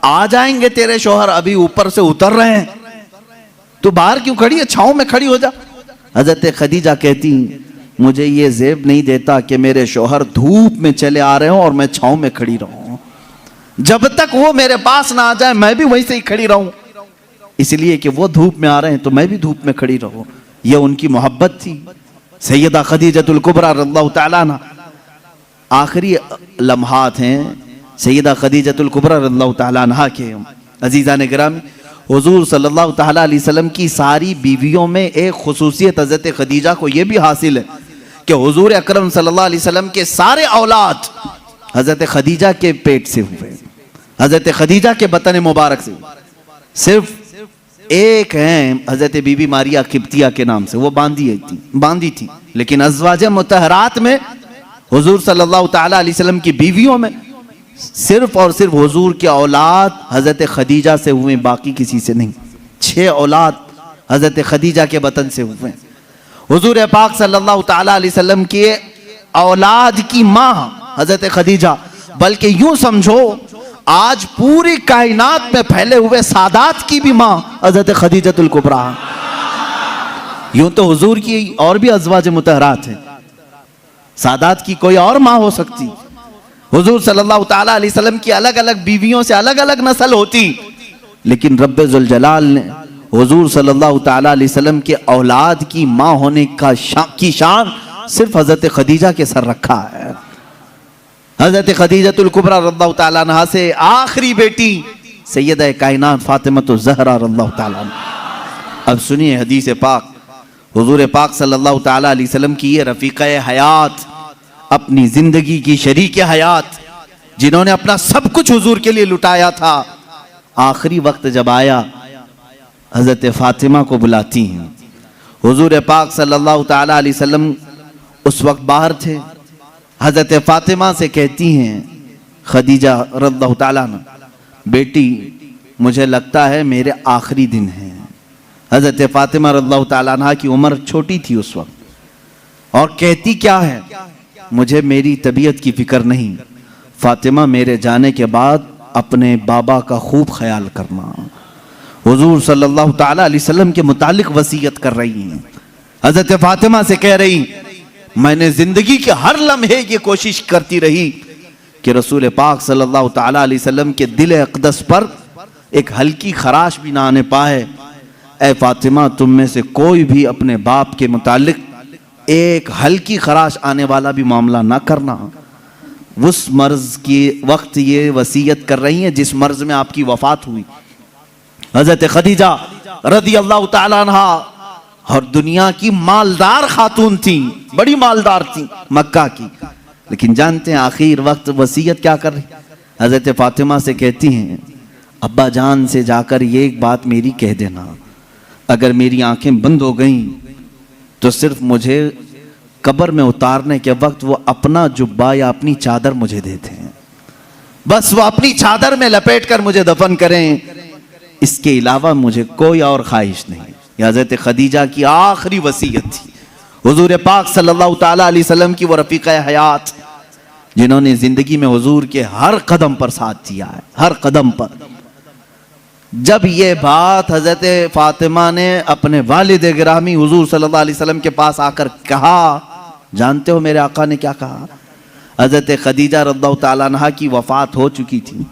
आ जाएंगे तेरे शौहर, अभी ऊपर से उतर रहे हैं, तू बाहर क्यों खड़ी है, छांव में खड़ी हो जा। हजरत खदीजा कहती मुझे ये ज़ेब नहीं देता कि मेरे शौहर धूप में चले आ रहे हो और मैं छांव में खड़ी रहूं, जब तक वो मेरे पास ना आ जाए मैं भी वहीं से ही खड़ी रहूं, इसलिए कि वो धूप में आ रहे हैं तो मैं भी धूप में खड़ी रहूं। ये उनकी मोहब्बत थी। सैयदा खदीजतुल कुबरा रज़ियल्लाहु ताला अन्हा, आखिरी लम्हात हैं सैयदा खदीजतुल कुबरा रज़ियल्लाहु ताला अन्हा के। अजीज़ान गिरामी, हुजूर सल्लल्लाहु ताला अलैहि वसल्लम की सारी बीवियों में एक खुसूसियत हजरत खदीजा को यह भी हासिल है कि हुजूर अकरम सल्लल्लाहु अलैहि वसल्लम के सारे औलाद हजरत खदीजा के पेट से हुए, हजरत खदीजा के बतन मुबारक से। सिर्फ एक हैं हजरत बीबी मारिया किब्तिया के नाम से, वो बांदी थी, लेकिन अज़वाज मुतहरात में हुजूर सल्लल्लाहु ताला अलैहि वसल्लम की बीवियों में सिर्फ और सिर्फ हुजूर के औलाद हजरत खदीजा से हुए, बाकी किसी से नहीं। 6 औलाद हजरत खदीजा के बतन से हुए। हुजूर पाक सल्लल्लाहु ताला अलैहि वसल्लम के औलाद की माँ हजरत खदीजा, बल्कि यूं समझो आज पूरी कायनात में फैले हुए सादात की भी मां हजरत खदीजतुल कुबरा। यूं तो हुजूर की और भी अज़वाज मुतहरात हैं, सादात की कोई और मां हो सकती। हुजूर सल्लल्लाहु ताला अलैहि वसल्लम की अलग अलग बीवियों से अलग अलग नस्ल होती, लेकिन रब्बे जुल जलाल ने हुजूर सल्लल्लाहु ताला अलैहि वसल्लम के औलाद की मां होने का की शान सिर्फ हजरत खदीजा के सर रखा है। हजरत खदीजतुल कुबरा रज़ियल्लाहु ताला अन्हा से आखिरी बेटी सैयदा कायनात फातिमा ज़हरा रज़ियल्लाहु ताला अन्हा। अब सुनिए हदीस पाक, हुजूर पाक सल्लल्लाहु ताला अलैहि वसल्लम की ये रफ़ीक़े हयात, अपनी जिंदगी की शरीक हयात, जिन्होंने अपना सब कुछ हुजूर के लिए लुटाया था, आखिरी वक्त जब आया हजरत फातिमा को बुलाती हैं। हुजूर पाक सल्लल्लाहु ताला अलैहि वसल्लम उस वक्त बाहर थे। हजरत फातिमा से कहती हैं खदीजा रज़ियल्लाहु ताला अन्हा, बेटी मुझे लगता है मेरे आखिरी दिन हैं। हजरत फातिमा रज़ियल्लाहु ताला अन्हा की उम्र छोटी थी उस वक्त, और कहती क्या है, मुझे मेरी तबीयत की फिक्र नहीं, फातिमा मेरे जाने के बाद अपने बाबा का खूब ख्याल करना। हुजूर सल्लल्लाहु ताला अलैहि वसल्लम के मुतालिक वसीयत कर रही हैं। हजरत फातिमा से कह रही, मैंने जिंदगी के हर लम्हे ये कोशिश करती रही कि रसूल पाक सल्लल्लाहु ताला अलैहि वसल्लम के दिल अक़दस पर एक हल्की खराश भी ना आने पाए। ऐ फातिमा, तुम में से कोई भी अपने बाप के मुतालिक एक हल्की खराश आने वाला भी मामला ना करना। उस मर्ज के वक्त ये वसीयत कर रही हैं जिस मर्ज में आपकी वफात हुई। हजरत खदीजा रज़ियल्लाहु ताला अन्हा और दुनिया की मालदार खातून थी, बड़ी मालदार थी मक्का की, लेकिन जानते हैं आखिर वक्त वसीयत क्या कर रही। हजरत फातिमा से कहती हैं, अब्बा जान से जाकर ये एक बात मेरी कह देना, अगर मेरी आंखें बंद हो गईं तो सिर्फ मुझे कब्र में उतारने के वक्त वो अपना जुब्बा या अपनी चादर मुझे देते हैं, बस वो अपनी चादर में लपेट कर मुझे दफन करें, इसके अलावा मुझे कोई और ख्वाहिश नहीं। हज़रत खदीजा की आखिरी वसीयत थी। हुजूर पाक सल्लल्लाहु ताला अलैहि वसल्लम की वो रफ़ीक़े हयात, जिन्होंने जिंदगी में हुजूर के हर कदम पर साथ दिया है, हर कदम पर। जब ये बात हजरत फातिमा ने अपने वालिद गिरामी हुजूर सल्लल्लाहु अलैहि वसल्लम के पास आकर कहा, जानते हो मेरे आका ने क्या कहा? हजरत खदीजा रज़ियल्लाहु ताला अन्हा की वफात हो चुकी थी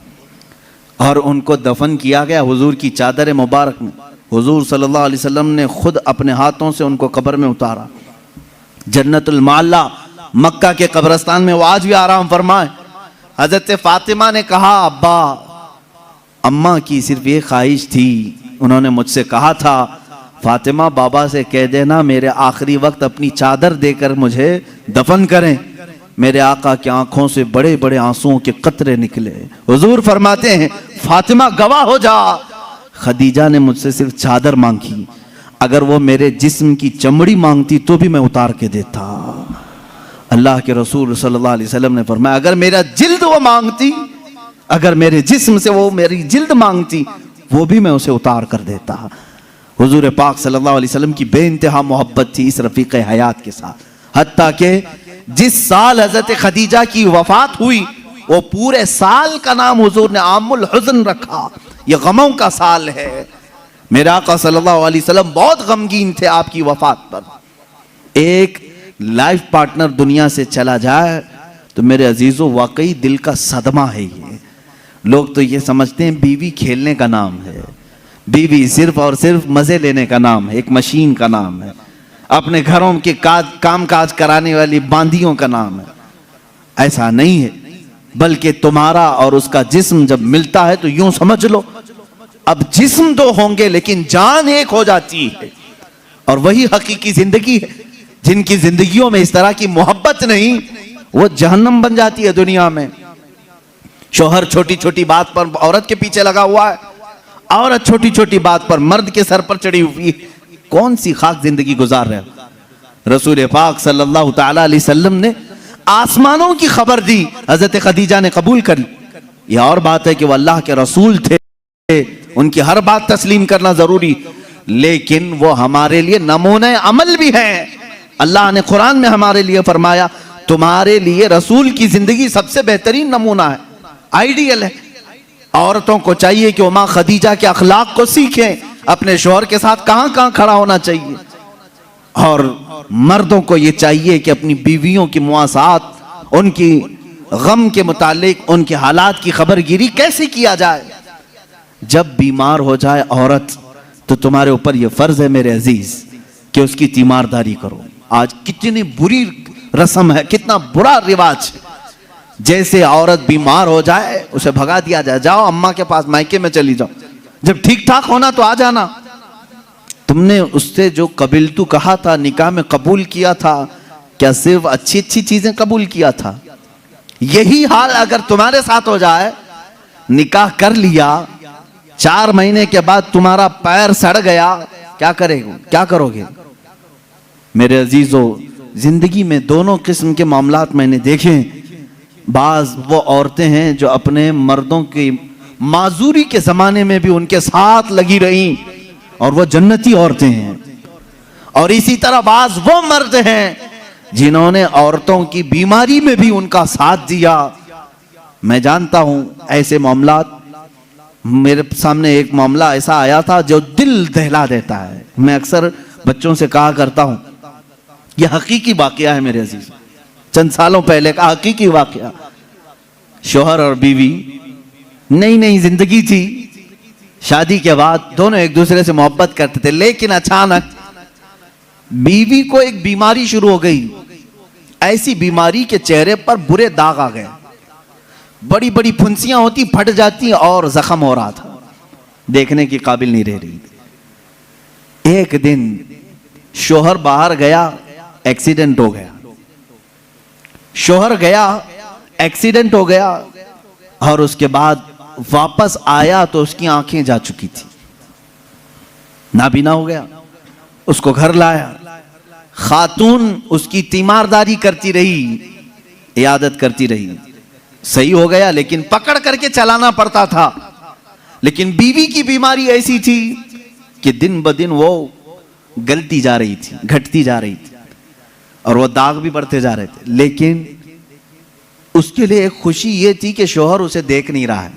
और उनको दफन किया गया हुजूर की चादर मुबारक में। हुजूर सल्लल्लाहु अलैहि वसल्लम ने खुद अपने हाथों से उनको कब्र में उतारा। जन्नतुल माला मक्का के कब्रिस्तान में वो आज भी आराम फरमाए। हजरत फातिमा ने कहा, अब्बा अम्मा की सिर्फ ये ख्वाहिश थी, उन्होंने मुझसे कहा था, फातिमा बाबा से कह देना मेरे आखिरी वक्त अपनी चादर देकर मुझे दफन करें। मेरे आका की आंखों से बड़े बड़े आंसुओं के कतरे निकले। हुजूर फरमाते हैं, फातिमा गवाह हो जा, खदीजा ने मुझसे सिर्फ चादर मांगी, अगर वो मेरे जिस्म की चमड़ी मांगती तो भी मैं उतार के देता। अल्लाह के रसूल सल्लल्लाहु अलैहि वसल्लम ने फरमाया, अगर मेरा जिल्द वो मांगती, अगर मेरे जिस्म से वो मेरी जिल्द मांगती, वो भी मैं उसे उतार कर देता। हुजूर पाक सल्लल्लाहु अलैहि वसल्लम की बेइंतहा मोहब्बत थी इस रफ़ीक़े हयात के साथ, हत्ता के जिस साल हजरत खदीजा की वफात हुई वो पूरे साल का नाम हुजूर ने आमुल हुज़्न रखा, ये गमों का साल है। मेरे आका सल्लल्लाहु अलैहि वसल्लम बहुत गमगीन थे आपकी वफात पर। एक लाइफ पार्टनर दुनिया से चला जाए तो मेरे अजीजों वाकई दिल का सदमा है ये। लोग तो ये समझते हैं बीवी खेलने का नाम है, बीवी सिर्फ और सिर्फ मजे लेने का नाम है, एक मशीन का नाम है, अपने घरों के काम काज कराने वाली बांदियों का नाम है। ऐसा नहीं है, बल्कि तुम्हारा और उसका जिस्म जब मिलता है तो यूं समझ लो अब जिस्म दो होंगे लेकिन जान एक हो जाती है। और वही हकीकी जिंदगी है। जिनकी जिंदगियों में इस तरह की मोहब्बत नहीं, वो जहन्नम बन जाती है दुनिया में। शोहर छोटी छोटी बात पर औरत के पीछे लगा हुआ है, औरत छोटी छोटी बात पर मर्द के सर पर चढ़ी हुई है। कौन सी खाक जिंदगी गुजार रहे हो। रसूल पाक सल्लल्लाहु ताला अलैहि वसल्लम ने आसमानों की खबर दी, हजरत खदीजा ने कबूल कर ली। यह और बात है कि वह अल्लाह के रसूल थे, उनकी हर बात तस्लीम करना जरूरी, लेकिन वो हमारे लिए नमूने अमल भी है। अल्लाह ने कुरान में हमारे लिए फरमाया, तुम्हारे लिए रसूल की जिंदगी सबसे बेहतरीन नमूना है, आइडियल है। औरतों को चाहिए कि वो माँ खदीजा के अखलाक को सीखें, अपने शौहर के साथ कहाँ कहाँ खड़ा होना चाहिए। और मर्दों को ये चाहिए कि अपनी बीवियों की मुआसात, उनकी गम के मुतालिक उनके हालात की खबरगिरी कैसे किया जाए। जब बीमार हो जाए औरत तो तुम्हारे ऊपर यह फर्ज है मेरे अजीज कि उसकी तीमारदारी करो। आज कितनी बुरी रस्म है, कितना बुरा रिवाज। जैसे औरत बीमार हो जाए उसे भगा दिया जाए, जाओ अम्मा के पास, मायके में चली जाओ, जब ठीक ठाक होना तो आ जाना। तुमने उससे जो कबिलतू कहा था, निकाह में कबूल किया था, क्या सिर्फ अच्छी अच्छी चीजें कबूल किया था? यही हाल अगर तुम्हारे साथ हो जाए, निकाह कर लिया, 4 महीने के बाद तुम्हारा पैर सड़ गया, क्या करेगा, क्या करोगे? मेरे अजीजों, जिंदगी में दोनों किस्म के मामलात मैंने देखे। बाज वो औरतें हैं जो अपने मर्दों की माजूरी के जमाने में भी उनके साथ लगी रही और वो जन्नती औरतें हैं। और इसी तरह बाज वो मर्द हैं जिन्होंने औरतों की बीमारी में भी उनका साथ दिया। मैं जानता हूं ऐसे मामलात। मेरे सामने एक मामला ऐसा आया था जो दिल दहला देता है। मैं अक्सर बच्चों से कहा करता हूं, यह हकीकी वाकया है मेरे अजीज, चंद सालों पहले का हकीकी वाकया। शौहर और बीवी नई नई जिंदगी थी, शादी के बाद दोनों एक दूसरे से मोहब्बत करते थे, लेकिन अचानक बीवी को एक बीमारी शुरू हो गई। ऐसी बीमारी के चेहरे पर बुरे दाग आ गए, बड़ी बड़ी फुंसियां होती, फट जाती और जख्म हो रहा था, देखने की काबिल नहीं रह रही। एक दिन शौहर बाहर गया, एक्सीडेंट हो गया। शौहर गया, एक्सीडेंट हो गया और उसके बाद वापस आया तो उसकी आंखें जा चुकी थी, नाबीना हो गया। उसको घर लाया, खातून उसकी तीमारदारी करती रही, इयादत करती रही। सही हो गया, लेकिन पकड़ करके चलाना पड़ता था। लेकिन बीवी की बीमारी ऐसी थी कि दिन ब दिन वो गलती जा रही थी, घटती जा रही थी और वो दाग भी बढ़ते जा रहे थे। लेकिन उसके लिए एक खुशी ये थी कि शौहर उसे देख नहीं रहा है।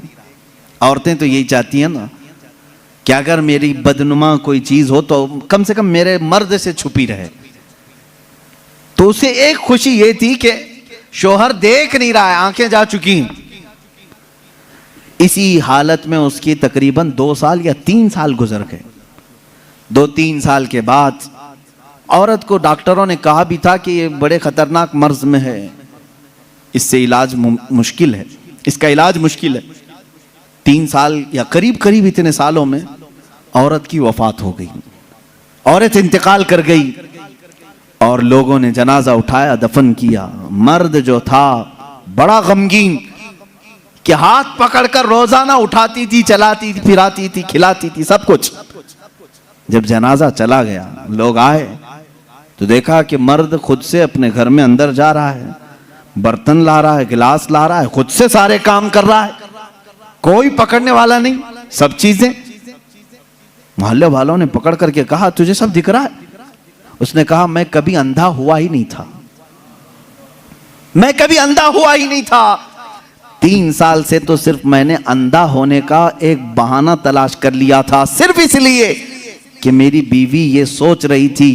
औरतें तो यही चाहती हैं ना कि अगर मेरी बदनुमा कोई चीज हो तो कम से कम मेरे मर्द से छुपी रहे। तो उसे एक खुशी ये थी कि शौहर देख नहीं रहा है, आंखें जा चुकी। इसी हालत में उसकी तकरीबन 2 साल या 3 साल गुजर गए। 2-3 साल के बाद औरत को डॉक्टरों ने कहा भी था कि ये बड़े खतरनाक मर्ज में है, इससे इलाज मुश्किल है, इसका इलाज मुश्किल है। 3 साल या करीब करीब इतने सालों में औरत की वफात हो गई, औरत इंतकाल कर गई और लोगों ने जनाजा उठाया, दफन किया। मर्द जो था बड़ा गमगीन कि हाथ पकड़कर रोजाना उठाती थी, चलाती थी, फिराती थी, खिलाती थी, सब कुछ। जब जनाजा चला गया, लोग आए तो देखा कि मर्द खुद से अपने घर में अंदर जा रहा है, बर्तन ला रहा है, गिलास ला रहा है, खुद से सारे काम कर रहा है, कोई पकड़ने वाला नहीं, सब चीजें। मोहल्ले वालों ने पकड़ करके कहा, तुझे सब दिख रहा है? उसने कहा, मैं कभी अंधा हुआ ही नहीं था, मैं कभी अंधा हुआ ही नहीं था। 3 साल से तो सिर्फ मैंने अंधा होने का एक बहाना तलाश कर लिया था, सिर्फ इसलिए कि मेरी बीवी ये सोच रही थी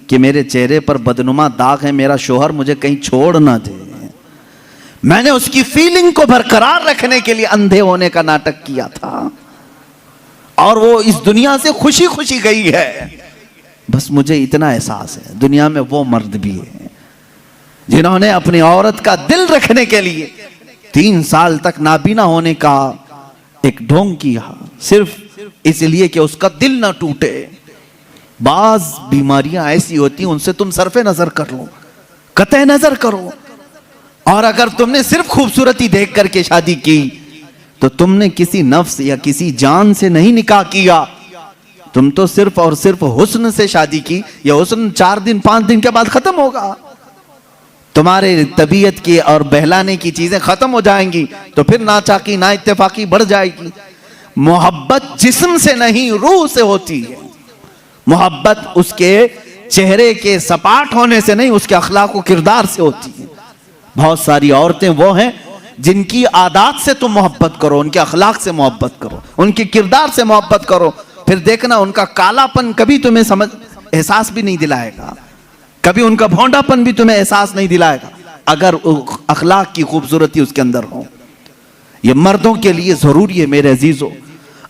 कि मेरे चेहरे पर बदनुमा दाग है, मेरा शौहर मुझे कहीं छोड़ ना दे। मैंने उसकी फीलिंग को बरकरार रखने के लिए अंधे होने का नाटक किया था और वो इस दुनिया से खुशी खुशी गई है। बस मुझे इतना एहसास है, दुनिया में वो मर्द भी है जिन्होंने अपनी औरत का दिल रखने के लिए 3 साल तक नाबीना होने का एक ढोंग किया, सिर्फ इसलिए कि उसका दिल ना टूटे। बाज बीमारियां ऐसी होती हैं, उनसे तुम सरफे नजर कर लो, कतई नजर करो। और अगर तुमने सिर्फ खूबसूरती देख करके शादी की तो तुमने किसी नफ्स या किसी जान से नहीं निकाह किया, तुम तो सिर्फ और सिर्फ हुस्न से शादी की। यह हुस्न 4 दिन 5 दिन के बाद खत्म होगा, तुम्हारे तबीयत की और बहलाने की चीजें खत्म हो जाएंगी, तो फिर नाचाकी ना इत्तेफाकी बढ़ जाएगी। मोहब्बत जिस्म से नहीं, रूह से होती है। मोहब्बत उसके चेहरे के सपाट होने से नहीं, उसके अखलाक व किरदार से होती है। बहुत सारी औरतें वो हैं जिनकी आदात से तुम मोहब्बत करो, उनके अखलाक से मोहब्बत करो, उनके किरदार से मोहब्बत करो, फिर देखना उनका कालापन कभी तुम्हें समझ एहसास भी नहीं दिलाएगा, कभी उनका भोंडापन भी तुम्हें एहसास नहीं दिलाएगा, अगर अखलाक की खूबसूरती उसके अंदर हो। ये मर्दों के लिए जरूरी है मेरे अजीजों।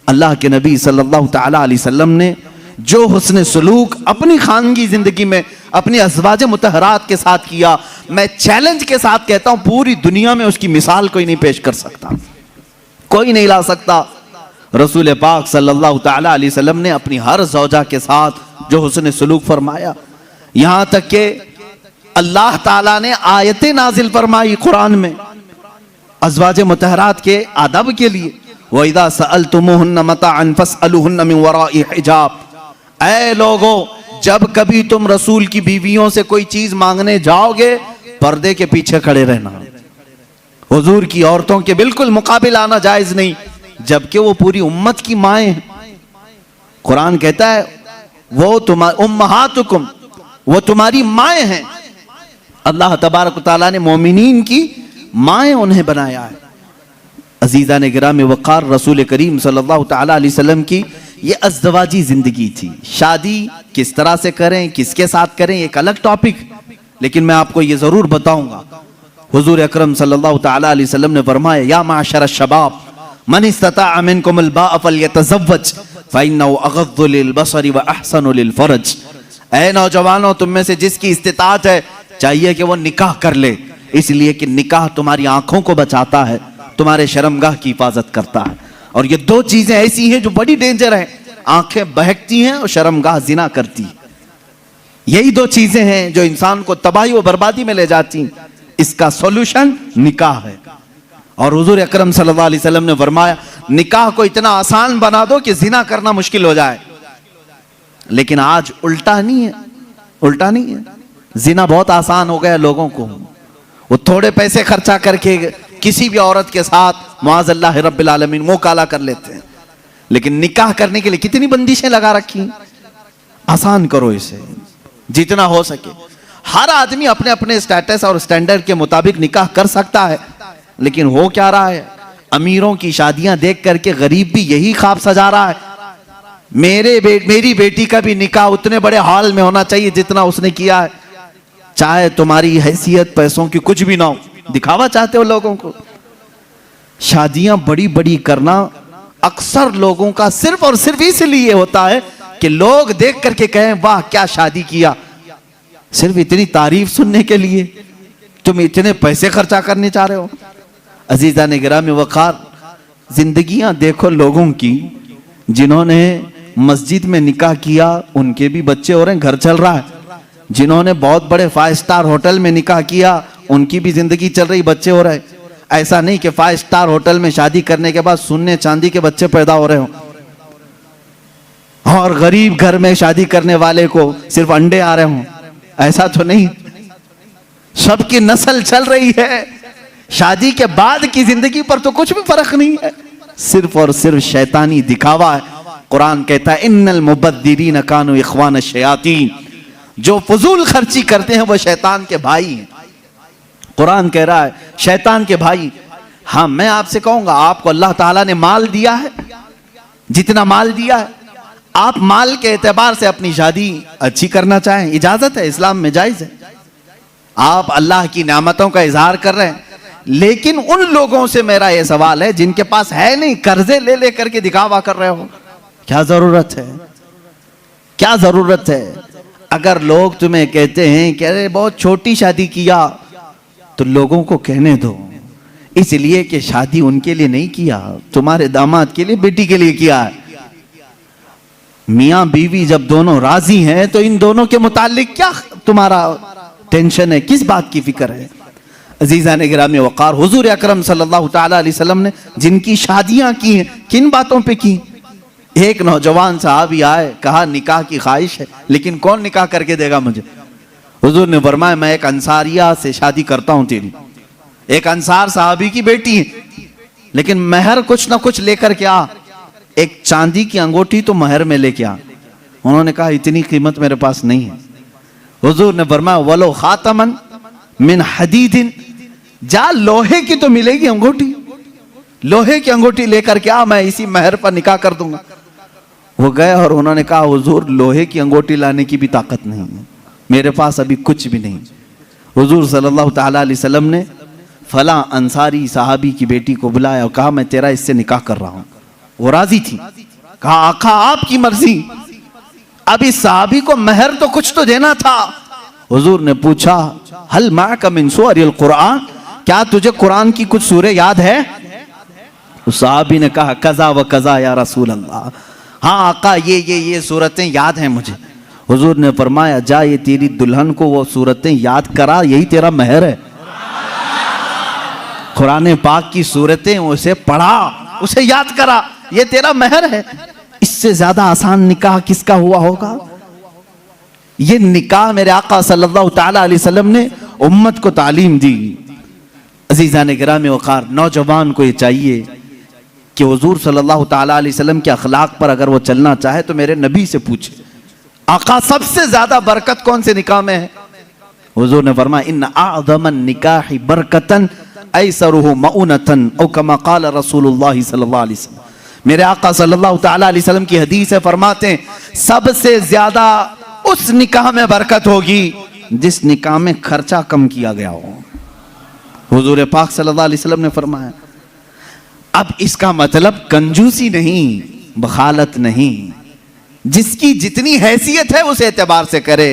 अल्लाह के नबी सल्लल्लाहु तआला अलैहि वसल्लम ने जो हुस्न सलूक अपनी खानगी जिंदगी में अपनी अज़वाज मुतहरात के साथ किया, मैं चैलेंज के साथ कहता हूं पूरी दुनिया में उसकी मिसाल कोई नहीं पेश कर सकता, कोई नहीं ला सकता। रसूल पाक सल्लल्लाहु तआला अलैहि वसल्लम ने अपनी हर ज़ौजा के साथ जो हुस्न सलूक फरमाया, यहां तक कि अल्लाह ताला ने आयतें नाजिल फरमाई कुरान में अज़वाज मुतहरात के आदब के लिए, वइज़ा सअलतुमुहुन्ना मताअन फस्अलूहुन्ना मिन वराइ हिजाब। ऐ लोगों, जब कभी तुम रसूल की बीवियों से कोई चीज मांगने जाओगे, पर्दे के पीछे खड़े रहना। हुजूर की औरतों के बिल्कुल मुकाबिल आना जायज नहीं, जबकि वो पूरी उम्मत की माएँ हैं। कुरान कहता है वो तुम्हारी उम्महातुकुम, वो तुम्हारी माएँ हैं। अल्लाह तबारक व तआला ने मोमिनीन की माएँ उन्हें बनाया है। अजीज़ा ने गिराम वक़ार, रसूल करीम सल्लल्लाहु तआला अलैहि वसल्लम की ये अज़दवाजी जिंदगी थी। शादी किस तरह से करें, किसके साथ करें, एक अलग टॉपिक, लेकिन मैं आपको ये जरूर बताऊंगा। हुजूर अकरम सल्लल्लाहु तआला अलैहि वसल्लम ने फरमाया, या माशर शबाब मन इस्तताअ मिनकुमुल बाअ फल्यतज़व्वज फ़इन्नहु अग़द्दु लिलबसरि व अहसनु लिलफ़रज। ऐ नौजवानों, तुम में से जिसकी इस्तिताअत है चाहिए कि वो निकाह कर ले, इसलिए कि निकाह तुम्हारी आंखों को बचाता है, तुम्हारे शर्मगाह की हिफाजत करता है। और ये दो चीजें ऐसी हैं जो बड़ी डेंजर है, आंखें बहकती हैं और शर्मगाह जिना करती है। यही दो चीजें हैं जो इंसान को तबाही और बर्बादी में ले जाती। इसका सॉल्यूशन निकाह है। और हुजूर अकरम सल्लल्लाहु अलैहि वसल्लम ने फरमाया, निकाह को इतना आसान बना दो कि जिना करना मुश्किल हो जाए। लेकिन आज उल्टा नहीं है, उल्टा नहीं है। जिना बहुत आसान हो गया लोगों को। वो थोड़े पैसे खर्चा करके किसी भी औरत के साथ मुआज़ल्लाह रब्बिल आलमीन मुंह काला कर लेते हैं। लेकिन निकाह करने के लिए कितनी बंदिशें लगा रखी। आसान करो इसे जितना हो सके। हर आदमी अपने अपने स्टेटस और स्टैंडर्ड के मुताबिक निकाह कर सकता है, लेकिन हो क्या रहा है, अमीरों की शादियां देख करके गरीब भी यही ख्वाब सजा रहा है, मेरी बेटी का भी निकाह उतने बड़े हॉल में होना चाहिए जितना उसने किया है। चाहे तुम्हारी हैसियत पैसों की कुछ भी ना हो, दिखावा चाहते हो लोगों को। शादियां बड़ी बड़ी करना अक्सर लोगों का सिर्फ और सिर्फ इसलिए होता है कि लोग देख करके कहें वाह क्या शादी किया। सिर्फ इतनी तारीफ सुनने के लिए तुम इतने पैसे खर्चा करने चाह रहे हो। अजीजा ने गिरामी वक़ार, जिंदगियां देखो लोगों की, जिन्होंने मस्जिद में निकाह किया उनके भी बच्चे हो रहे हैं, घर चल रहा है। जिन्होंने बहुत बड़े 5 स्टार होटल में निकाह किया उनकी भी जिंदगी चल रही, बच्चे हो रहे। ऐसा नहीं कि 5 स्टार होटल में शादी करने के बाद सोने चांदी के बच्चे पैदा हो रहे हो और गरीब घर में शादी करने वाले को सिर्फ अंडे आ रहे हों। ऐसा तो नहीं, सबकी नस्ल चल रही है। शादी के बाद की जिंदगी पर तो कुछ भी फर्क नहीं है, सिर्फ और सिर्फ शैतानी दिखावा है। कुरान कहता है इन्नल मुबद्दिरीन कानू इख्वान शयातीन, जो फजूल खर्ची करते हैं वो शैतान के भाई हैं। कुरान कह रहा है शैतान के भाई। हाँ, मैं आपसे कहूंगा, आपको अल्लाह ताला ने माल दिया है, जितना माल दिया है, आप माल के एतबार से अपनी शादी अच्छी करना चाहें, इजाजत है, इस्लाम में जायज है। आप अल्लाह की नेमतों का इजहार कर रहे हैं, लेकिन उन लोगों से मेरा यह सवाल है जिनके पास है नहीं, कर्जे ले ले करके दिखावा कर रहे हो, क्या जरूरत है, क्या जरूरत है। अगर लोग तुम्हें कहते हैं कि अरे बहुत छोटी शादी किया, तो लोगों को कहने दो, इसलिए कि शादी उनके लिए नहीं किया, तुम्हारे दामाद के लिए, बेटी के लिए किया है। मियां बीवी जब दोनों राजी हैं तो इन दोनों के मुतालिक क्या तुम्हारा टेंशन है, किस बात की फिक्र है। अजीजा ने गिरामी वक़ार, हुजूर अकरम सल्लल्लाहु तआला अलैहि वसल्लम ने जिनकी शादियां की हैं, किन बातों पे की। एक नौजवान साहबी आए, कहा निकाह की ख्वाहिश है, लेकिन कौन निकाह करके देगा मुझे। हुजूर ने फरमाया मैं एक अंसारिया से शादी करता हूं तेरी। एक अंसार साहबी की बेटी है, लेकिन महर कुछ ना कुछ लेकर के आ, एक चांदी की अंगूठी तो महर में लेके आ। उन्होंने कहा इतनी कीमत मेरे पास नहीं है। हुजूर ने फरमाया वलो खातमन मिन हदीदिन, जा लोहे की तो मिलेगी अंगूठी, लोहे की अंगूठी लेकर के आ, मैं इसी महर पर निकाह कर दूंगा। वो गए और उन्होंने कहा हुजूर लोहे की अंगूठी लाने की भी ताकत नहीं है, मेरे पास अभी कुछ भी नहीं। हुजूर सल्लल्लाहु ताला अलैहि वसल्लम ने फला अंसारी साहबी की बेटी को बुलाया और कहा मैं तेरा इससे निकाह कर रहा हूं। वो राजी थी। कहा आका आपकी मर्जी, अब इस साहबी को महर तो कुछ तो देना था। हुजूर ने पूछा हल माका मिन सूरिल कुरान, क्या तुझे कुरान की कुछ सूरे याद है? उस साहबी ने कहा कज़ा व कज़ा या रसूल अल्लाह, हाँ आका ये सूरतें याद हैं मुझे। हुजूर ने फरमाया जा ये तेरी दुल्हन को वो सूरतें याद करा, यही तेरा महर है। कुरान पाक की सूरतें उसे पढ़ा, उसे याद करा, ये तेरा महर है। इससे ज्यादा आसान निकाह किसका हुआ होगा? ये निकाह मेरे आका सल्लल्लाहु ताला अलैहि वसल्लम ने उम्मत को तालीम दी। अजीज़ान गिराम वक़ार, नौजवान को ये चाहिए कि हुजूर सल्लल्लाहु ताला अलैहि वसल्लम के अखलाक पर अगर वो चलना चाहे तो मेरे नबी से पूछे, आका सबसे ज्यादा बरकत कौन से निकाह में है? हुजूर ने फरमाया इन्न अअज़मन निकाहि बरकतन ऐसरुहु मऊनतन औ कमा क़ाल रसूलुल्लाह सल्लल्लाहु अलैहि वसल्लम। मेरे आका सल्लल्लाहु ताला अलैहि वसल्लम की हदीस है, फरमाते हैं सबसे ज्यादा उस निकाह में बरकत होगी जिस निकाह में खर्चा कम किया गया हो। हुजूर पाक सल्लल्लाहु अलैहि वसल्लम ने फरमाया। अब इसका मतलब कंजूसी नहीं, बखालत नहीं, जिसकी जितनी हैसियत है उस एतबार से करे,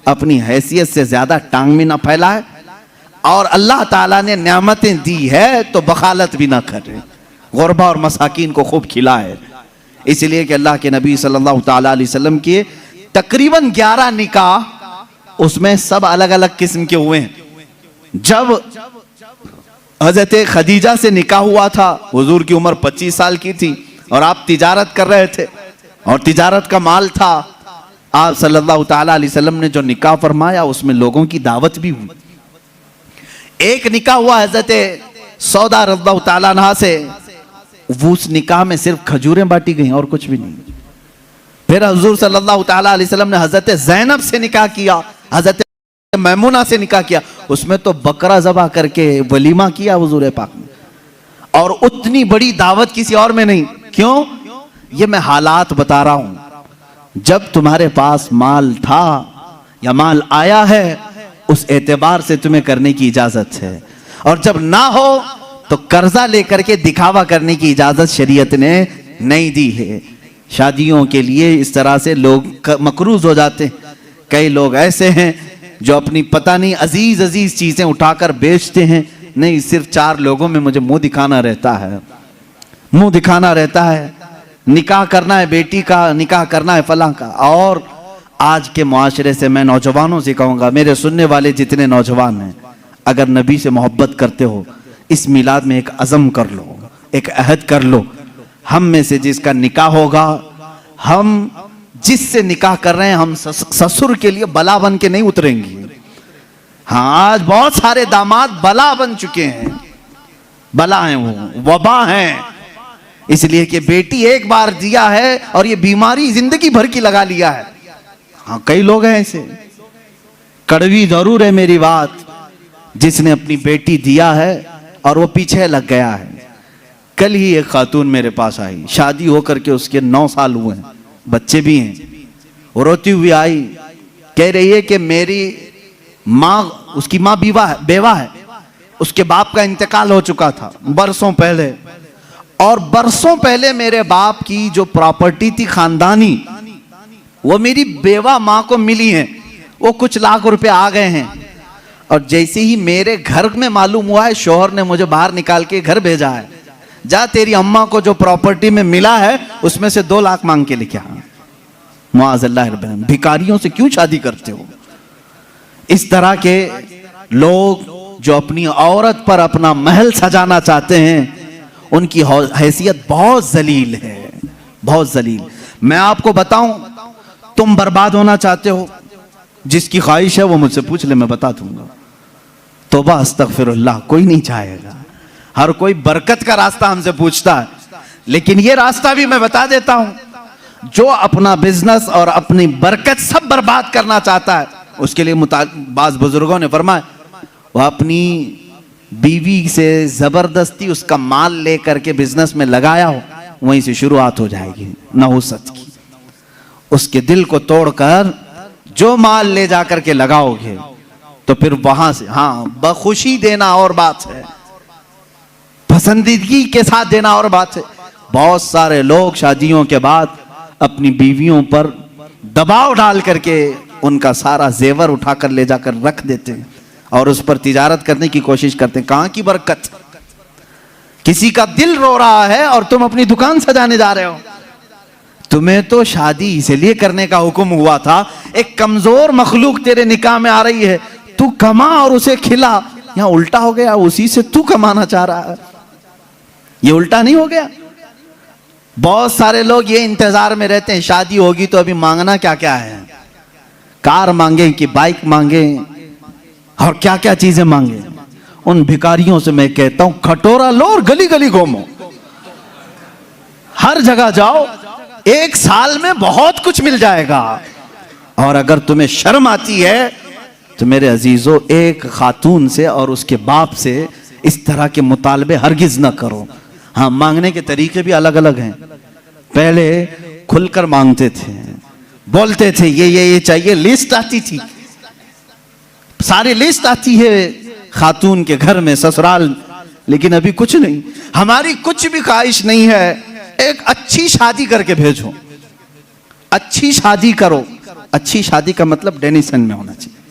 अपनी हैसियत से ज्यादा टांग भी ना फैलाए, और अल्लाह ताला ने नेमतें दी है तो बखालत भी ना करे, गुरबा और मसाकीन को खूब खिलाए। इसलिए कि अल्लाह के नबी सल्लल्लाहु ताला अलैहि वसल्लम के तकरीबन 11 निकाह, उसमें सब अलग अलग किस्म के हुए हैं। जब हजरत खदीजा से निकाह हुआ था, हुजूर की उम्र 25 साल की थी और आप तिजारत कर रहे थे और तिजारत का माल था। आप सल्लल्लाहु ताला अलैहि वसल्लम ने जो निकाह फरमाया उसमें लोगों की दावत भी हुई। एक निकाह हुआ हजरत सौदा रज़ियल्लाहु ताला अन्हा से, वो उस निकाह में सिर्फ खजूरें बांटी गई और कुछ भी नहीं। फिर हुजूर सल्लल्लाहु ताला अलैहि वसल्लम ने हजरत ज़ैनब से निकाह किया, हजरत मैमुना से निकाह किया, उसमें तो बकरा ज़बह करके वलीमा किया हुजूर पाक ने, और उतनी बड़ी दावत किसी और में नहीं। क्यों? ये मैं हालात बता रहा हूं। जब तुम्हारे पास माल था या माल आया है उस एतबार से तुम्हें करने की इजाजत है, और जब ना हो तो कर्जा लेकर के दिखावा करने की इजाजत शरीयत ने नहीं दी है। शादियों के लिए इस तरह से लोग मकरूज हो जाते हैं। कई लोग ऐसे हैं जो अपनी पता नहीं अजीज अजीज चीजें उठाकर बेचते हैं, नहीं सिर्फ 4 लोगों में मुझे मुंह दिखाना रहता है, मुंह दिखाना रहता है, निकाह करना है बेटी का, निकाह करना है फलां का। और आज के मुआशरे से मैं नौजवानों से कहूंगा, मेरे सुनने वाले जितने नौजवान हैं, अगर नबी से मोहब्बत करते हो इस मिलाद में एक अज़म कर लो, एक अहद कर लो, हम में से जिसका निकाह होगा, हम जिससे निकाह कर रहे हैं, हम ससुर के लिए बला बन के नहीं उतरेंगे। हाँ, आज बहुत सारे दामाद बला बन चुके हैं, बला हैं, वो वबा हैं, इसलिए कि बेटी एक बार दिया है और ये बीमारी जिंदगी भर की लगा लिया है। हाँ, कई लोग हैं ऐसे। कड़वी जरूर है मेरी बात, जिसने अपनी बेटी दिया है और वो पीछे लग गया है। कल ही एक खातून मेरे पास आई, शादी होकर के उसके 9 साल हुए हैं, बच्चे भी हैं। वो रोती हुई आई, कह रही है कि मेरी माँ, उसकी माँ बेवा है, उसके बाप का इंतकाल हो चुका था बरसों पहले, और बरसों पहले मेरे बाप की जो प्रॉपर्टी थी खानदानी, वो मेरी बेवा माँ को मिली है, वो कुछ लाख रुपए आ गए हैं। और जैसे ही मेरे घर में मालूम हुआ है, शोहर ने मुझे बाहर निकाल के घर भेजा है, जा तेरी अम्मा को जो प्रॉपर्टी में मिला है उसमें से 2 लाख मांग के लेके आ। मुआज़ल्लाह, भिखारियों से क्यों शादी करते हो? इस तरह के लोग जो अपनी औरत पर अपना महल सजाना चाहते हैं, उनकी हैसियत बहुत जलील है, बहुत जलील। मैं आपको बताऊं, तुम बर्बाद होना चाहते हो, जिसकी ख्वाहिश है वो मुझसे पूछ ले, मैं बता दूंगा। तौबा अस्तगफिरुल्लाह, कोई नहीं चाहेगा। हर कोई बरकत का रास्ता हमसे पूछता है, लेकिन ये रास्ता भी मैं बता देता हूं। जो अपना बिजनेस और अपनी बरकत सब बर्बाद करना चाहता है, उसके लिए बाज़ बुजुर्गों ने फरमाया, वह अपनी बीवी से जबरदस्ती उसका माल लेकर के बिजनेस में लगाया हो, वहीं से शुरुआत हो जाएगी नहुसत की। उसके दिल को तोड़कर जो माल ले जाकर के लगाओगे तो फिर वहां से, हाँ, बखुशी देना और बात है, पसंदीदगी के साथ देना और बात है। बहुत सारे लोग शादियों के बाद अपनी बीवियों पर दबाव डाल करके उनका सारा जेवर उठाकर ले जाकर रख देते हैं और उस पर तिजारत करने की कोशिश करते हैं। कहां की बरकत? किसी का दिल रो रहा है और तुम अपनी दुकान सजाने जा रहे हो। तुम्हें तो शादी इसलिए करने का हुक्म हुआ था, एक कमजोर मखलूक तेरे निकाह में आ रही है, तू कमा और उसे खिला। यहां उल्टा हो गया, उसी से तू कमाना चाह रहा है। ये उल्टा नहीं हो गया? बहुत सारे लोग ये इंतजार में रहते हैं शादी होगी तो अभी मांगना क्या क्या है, कार मांगे कि बाइक मांगे और क्या क्या चीजें मांगे। उन भिखारियों से मैं कहता हूं खटोरा लो और गली गली घूमो, हर जगह जाओ, एक साल में बहुत कुछ मिल जाएगा। और अगर तुम्हें शर्म आती है तो मेरे अजीजों, एक खातून से और उसके बाप से इस तरह के मुतालबे हरगिज ना करो। हाँ, मांगने के तरीके भी अलग अलग हैं। पहले खुलकर मांगते थे, बोलते थे ये चाहिए, लिस्ट आती थी, सारी लिस्ट आती है खातून के घर में, ससुराल। लेकिन अभी कुछ नहीं, हमारी कुछ भी ख्वाहिश नहीं है, एक अच्छी शादी करके भेजो, अच्छी शादी करो। अच्छी शादी का मतलब डेनिसन में होना चाहिए।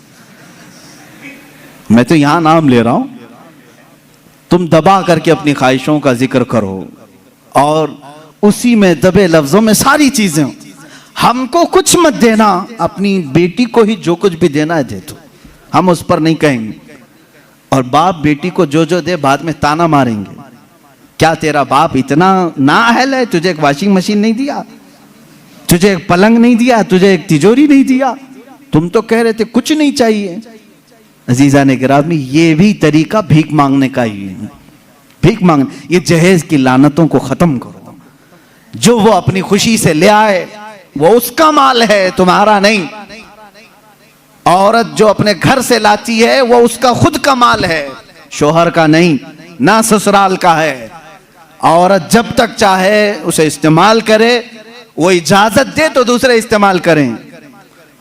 मैं तो यहां नाम ले रहा हूं, तुम दबा करके अपनी ख्वाहिशों का जिक्र करो और उसी में दबे लफ्जों में सारी चीजें। हमको कुछ मत देना, अपनी बेटी को ही जो कुछ भी देना है दे दो, हम उस पर नहीं कहेंगे। और बाप बेटी को जो जो दे बाद में ताना मारेंगे, क्या तेरा बाप इतना नाअहल है, तुझे एक वॉशिंग मशीन नहीं दिया, तुझे एक पलंग नहीं दिया, तुझे एक तिजोरी नहीं दिया, तुम तो कह रहे थे कुछ नहीं चाहिए। अजीजा ने गिरामी, ये भी तरीका भीख मांगने का ही है। भीख मांगने, ये जहेज की लानतों को खत्म करो। जो वो अपनी खुशी से ले आए वो उसका माल है, तुम्हारा नहीं। औरत जो अपने घर से लाती है वो उसका खुद का माल है, शोहर का नहीं, ना ससुराल का है। औरत जब तक चाहे उसे इस्तेमाल करे, वो इजाजत दे तो दूसरे इस्तेमाल करें।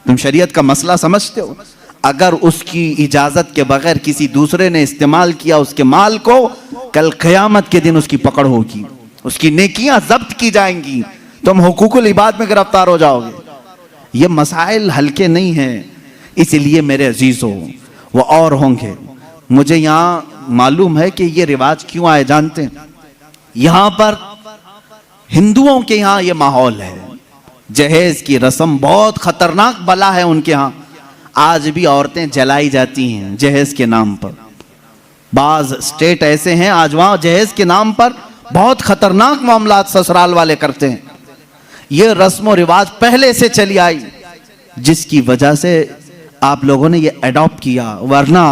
तुम शरीयत का मसला समझते हो? अगर उसकी इजाजत के बगैर किसी दूसरे ने इस्तेमाल किया उसके माल को, कल क़यामत के दिन उसकी पकड़ होगी, उसकी नेकियां जब्त की जाएंगी, तुम हुकूकुल इबाद में गिरफ्तार हो जाओगे। ये मसाइल हल्के नहीं हैं। इसलिए मेरे अजीजों, वो और होंगे। मुझे यहाँ मालूम है कि ये रिवाज क्यों आए जानते हैं? यहाँ पर हिंदुओं के यहाँ ये माहौल है, जहेज की रस्म बहुत खतरनाक बला है उनके यहाँ। आज भी औरतें जलाई जाती हैं जहेज के नाम पर। बाज स्टेट ऐसे हैं आज वहां जहेज के नाम पर बहुत खतरनाक मामलात ससुराल वाले करते हैं। ये रस्म और रिवाज पहले से चली आई, जिसकी वजह से आप लोगों ने ये अडॉप्ट किया। वरना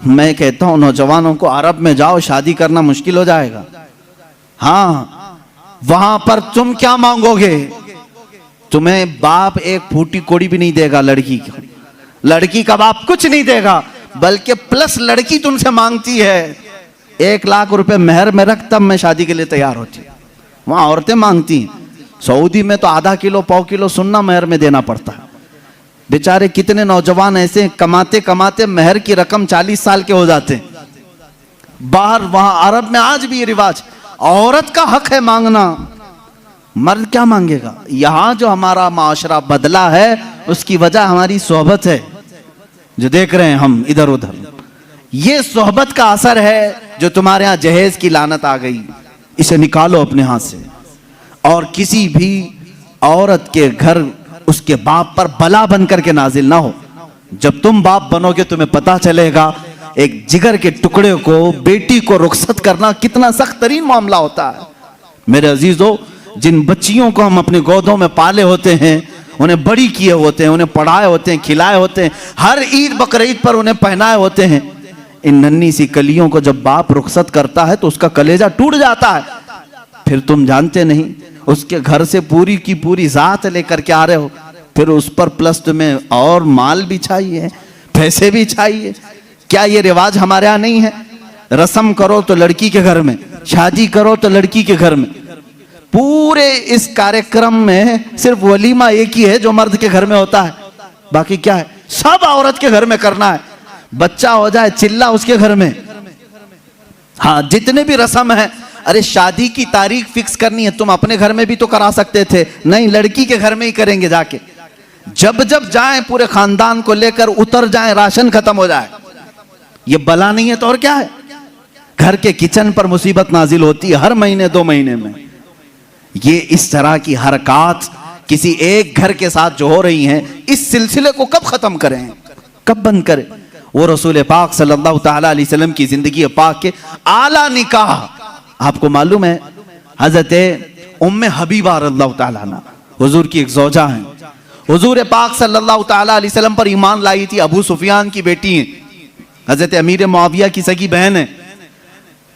मैं कहता हूं नौजवानों को, अरब में जाओ, शादी करना मुश्किल हो जाएगा। हाँ, वहां पर तुम क्या मांगोगे? तुम्हें बाप एक फूटी कोड़ी भी नहीं देगा लड़की की, लड़की का बाप कुछ नहीं देगा, बल्कि प्लस लड़की तुमसे मांगती है 1 लाख रुपए मेहर में रख, तब मैं शादी के लिए तैयार होती। वहां औरतें मांगती हैं। सऊदी में तो आधा किलो पाव किलो सुन्ना मेहर में देना पड़ता है। बेचारे कितने नौजवान ऐसे कमाते कमाते मेहर की रकम 40 साल के हो जाते हैं। बाहर वहां अरब में आज भी ये रिवाज, औरत का हक है मांगना, मर्द क्या मांगेगा? यहां जो हमारा माशरा बदला है उसकी वजह हमारी सोहबत है, जो देख रहे हैं हम इधर उधर। ये सोहबत का असर है जो तुम्हारे यहां जहेज की लानत आ गई। इसे निकालो अपने हाथ से। और किसी भी औरत के घर उसके बाप पर बला बन करके नाजिल ना हो। जब तुम बाप बनोगे तुम्हें पता चलेगा एक जिगर के टुकड़े को, बेटी को रुखसत करना कितना सख्त तरीन मामला होता है। मेरे अजीजों, जिन बच्चियों को हम अपने गोदों में पाले होते हैं, उन्हें बड़ी किए होते हैं, उन्हें पढ़ाए होते हैं, खिलाए होते हैं, हर ईद बकरीद पर उन्हें पहनाए होते हैं, इन नन्ही सी कलियों को जब बाप रुखसत करता है तो उसका कलेजा टूट जाता है। फिर तुम जानते नहीं, उसके घर से पूरी की पूरी जात लेकर के आ रहे हो, फिर उस पर प्लस तुम्हें और माल भी चाहिए, पैसे भी चाहिए। क्या ये रिवाज हमारे यहाँ नहीं है? रस्म करो तो लड़की के घर में, शादी करो तो लड़की के घर में। पूरे इस कार्यक्रम में सिर्फ वलीमा एक ही है जो मर्द के घर में होता है, बाकी क्या है सब औरत के घर में करना है। बच्चा हो जाए चिल्ला उसके घर में। हाँ, जितने भी रस्म है, अरे शादी की तारीख फिक्स करनी है, तुम अपने घर में भी तो करा सकते थे, नहीं लड़की के घर में ही करेंगे जाके। जब जब जाएं पूरे खानदान को लेकर उतर जाएं, राशन खत्म हो जाए। ये बला नहीं है तो और क्या है। घर के किचन पर मुसीबत नाजिल होती है हर महीने 2 महीने में। ये इस तरह की हरकत किसी एक घर के साथ जो हो रही हैं, इस सिलसिले को कब खत्म करें, कब बंद करें। वो रसूल पाक सल्लल्लाहु ताला अलैहि वसल्लम की जिंदगी पाक के आला निकाह, आपको मालूम है हजरत उम्मे हबीबा रज़ियल्लाहु ताला अन्हा हुजूर की एक ज़ौजा हैं। हुजूर पाक सल्लल्लाहु ताला अलैहि वसल्लम पर ईमान लाई थी, अबू सुफियान की बेटी हैं, हजरत अमीर मुआविया की सगी बहन है।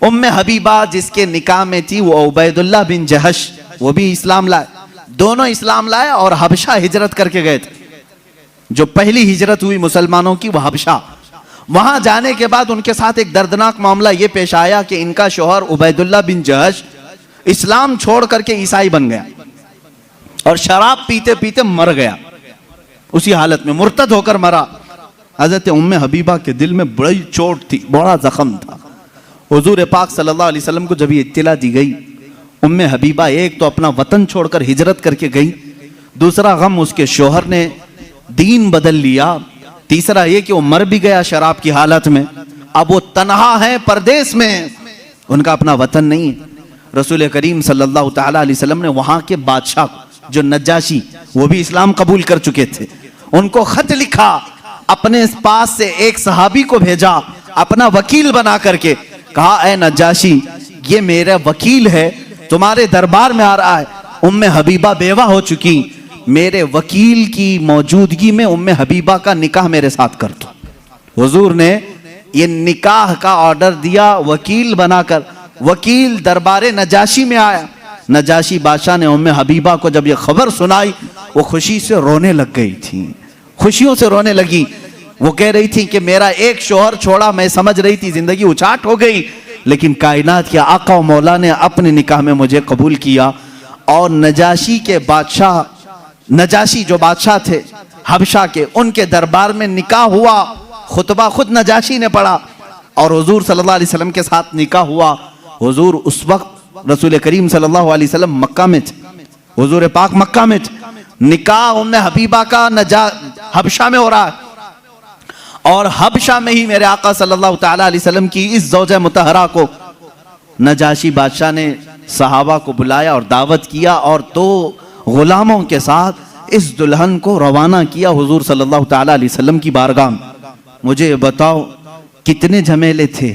उम्मे हबीबा जिसके निकाह में थी वो उबैदुल्लाह बिन जहश, वो भी इस्लाम लाए। दोनों इस्लाम लाए और हबशा हिजरत करके गए थे। जो पहली हिजरत हुई मुसलमानों की वो हबशा। वहां जाने के बाद उनके साथ एक दर्दनाक मामला ये पेश आया कि इनका शोहर उबैदुल्लाह बिन जहश इस्लाम छोड़ करके ईसाई बन गया और शराब पीते पीते मर गया। उसी हालत में मुर्तद होकर मरा। हजरत उम्मे हबीबा के दिल में बड़ी चोट थी, बड़ा जख्म था। हुजूर पाक सल्लल्लाहु अलैहि वसल्लम को जब ये इत्तिला दी गई, उम्मे हबीबा एक तो अपना वतन छोड़कर हिजरत करके गई, दूसरा गम उसके शोहर ने दीन बदल लिया, तीसरा ये कि वो मर भी गया शराब की हालत में। अब वो तन्हा है परदेश में, उनका अपना वतन नहीं है। रसूल करीम सल्लल्लाहु ताला अलैहि वसल्लम ने वहां के बादशाह जो नजाशी, वो भी इस्लाम कबूल कर चुके थे, उनको खत लिखा, अपने पास से एक सहाबी को भेजा अपना वकील बना करके, कहा ऐ नजाशी ये मेरा वकील है, तुम्हारे दरबार में आ रहा है। उम्मे हबीबा बेवा हो चुकी, मेरे वकील की मौजूदगी में उम्मे हबीबा का निकाह मेरे साथ कर दो। हुजूर ने ये निकाह का ऑर्डर दिया वकील बनाकर। वकील दरबारे नजाशी में आया। नजाशी बादशाह ने उम्मे हबीबा को जब ये खबर सुनाई, वो खुशी से रोने लग गई थी, खुशियों से रोने लगी। वो कह रही थी कि मेरा एक शोहर छोड़ा, मैं समझ रही थी जिंदगी उचाट हो गई, लेकिन कायनात के आका और मौला ने अपने निकाह में मुझे कबूल किया। और नजाशी के बादशाह, नजाशी जो बादशाह थे हबशा के, उनके दरबार में निकाह हुआ। खुतबा खुद नजाशी ने पढ़ा और हुजूर सल्लल्लाहु अलैहि वसल्लम के साथ निकाह हुआ। हुजूर उस वक्त रसूल करीम सल्लल्लाहु अलैहि वसल्लम मक्का में थे, हुजूर पाक मक्का में थे। निकाह उम्मे हबीबा का हबशा में हो रहा है और हबशा में ही मेरे आका सल्लल्लाहु ताला अलैहि वसल्लम की इस ज़ौजा मुतहरा को नजाशी बादशाह ने सहाबा को बुलाया और दावत किया और 2 गुलामों के साथ इस दुल्हन को रवाना किया हुजूर सल्लल्लाहु ताला अलैहि वसल्लम की बारगाह में। मुझे बताओ कितने झमेले थे,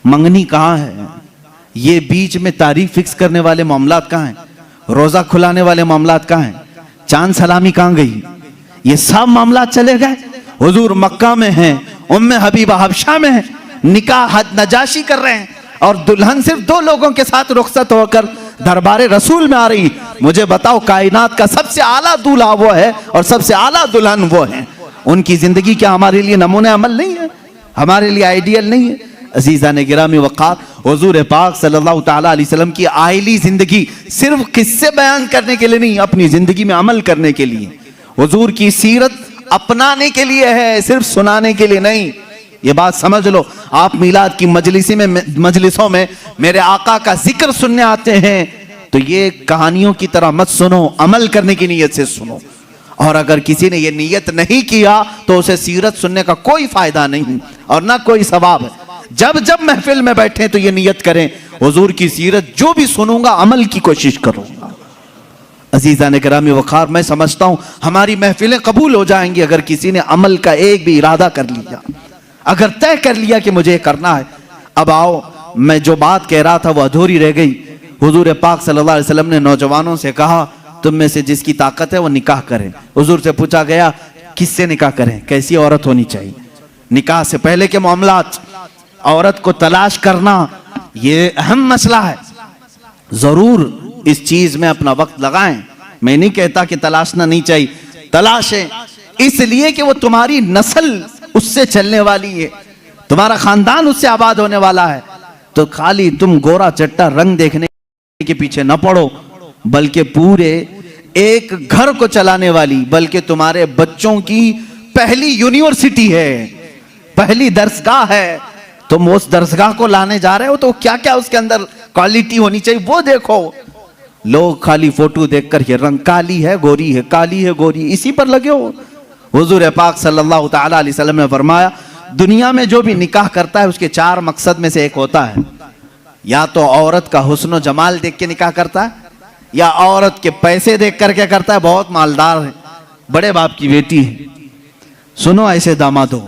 मंगनी कहाँ है, ये बीच में तारीख फिक्स करने वाले मामलात कहाँ हैं, रोजा खुलाने वाले मामलात कहाँ हैं, चांद सलामी कहाँ गई, ये सब मामलात चले गए। हुजूर मक्का में हैं, उम्मे हबीबा हबशा में है, निकाह नजाशी कर रहे हैं और दुल्हन सिर्फ 2 लोगों के साथ रुखसत होकर दरबारे रसूल में आ रही। मुझे बताओ कायनात का सबसे आला दूल्हा वो है और सबसे आला दुल्हन वो है। उनकी जिंदगी क्या हमारे लिए नमूने अमल नहीं है, हमारे लिए आइडियल नहीं है। अजीज़ा ने गिरामी वक़ार, हुजूर पाक सल्लल्लाहु ताला अलैहि वसल्लम की आइली जिंदगी सिर्फ किस्से बयान करने के लिए नहीं, अपनी जिंदगी में अमल करने के लिए। हुजूर की सीरत अपनाने के लिए है, सिर्फ सुनाने के लिए नहीं। ये बात समझ लो। आप मिलाद की मजलिसों में मेरे आका का जिक्र सुनने आते हैं तो ये कहानियों की तरह मत सुनो, अमल करने की नीयत से सुनो। और अगर किसी ने ये नीयत नहीं किया तो उसे सीरत सुनने का कोई फायदा नहीं और ना कोई सवाब है। जब जब महफिल में बैठे तो ये नीयत करें, हुजूर की सीरत जो भी सुनूंगा अमल की कोशिश करूंगा। अजीज़ा ने गिरामी वक़ार, मैं समझता हूं हमारी महफिलें कबूल हो जाएंगी अगर किसी ने अमल का एक भी इरादा कर लिया, अगर तय कर लिया कि मुझे करना है। अब आओ, मैं जो बात कह रहा था वो अधूरी रह गई। हुजूर पाक सल्लल्लाहु अलैहि वसल्लम ने नौजवानों से कहा तुम में से जिसकी ताकत है वो निकाह करें। हुजूर से पूछा गया किससे निकाह करें, कैसी औरत होनी चाहिए। निकाह से पहले के मामलात, औरत को तलाश करना ये अहम मसला है। जरूर इस चीज में अपना वक्त लगाएं। मैं नहीं कहता कि तलाशना नहीं चाहिए, तलाशें, इसलिए कि वो तुम्हारी नस्ल उससे चलने वाली है, तुम्हारा खानदान उससे आबाद होने वाला है। तो खाली तुम गोरा चट्टा रंग देखने के पीछे न पड़ो, बल्कि पूरे एक घर को चलाने वाली, बल्कि तुम्हारे बच्चों की पहली यूनिवर्सिटी है, पहली दरसगाह है, तुम उस दरसगाह को लाने जा रहे हो, तो क्या क्या उसके अंदर क्वालिटी होनी चाहिए वो देखो। लोग खाली फोटो देखकर ये रंग काली है गोरी है, काली है गोरी, इसी पर लगे हो। हुजूर पाक सल्लल्लाहु ताला अलैहि वसल्लम ने फरमाया, दुनिया में जो भी निकाह करता है उसके 4 मकसद में से एक होता है, या तो औरत का हुस्न जमाल देख के निकाह करता है, या औरत के पैसे देख करके करता है, बहुत मालदार है, बड़े बाप की बेटी है, सुनो ऐसे दामाद हो।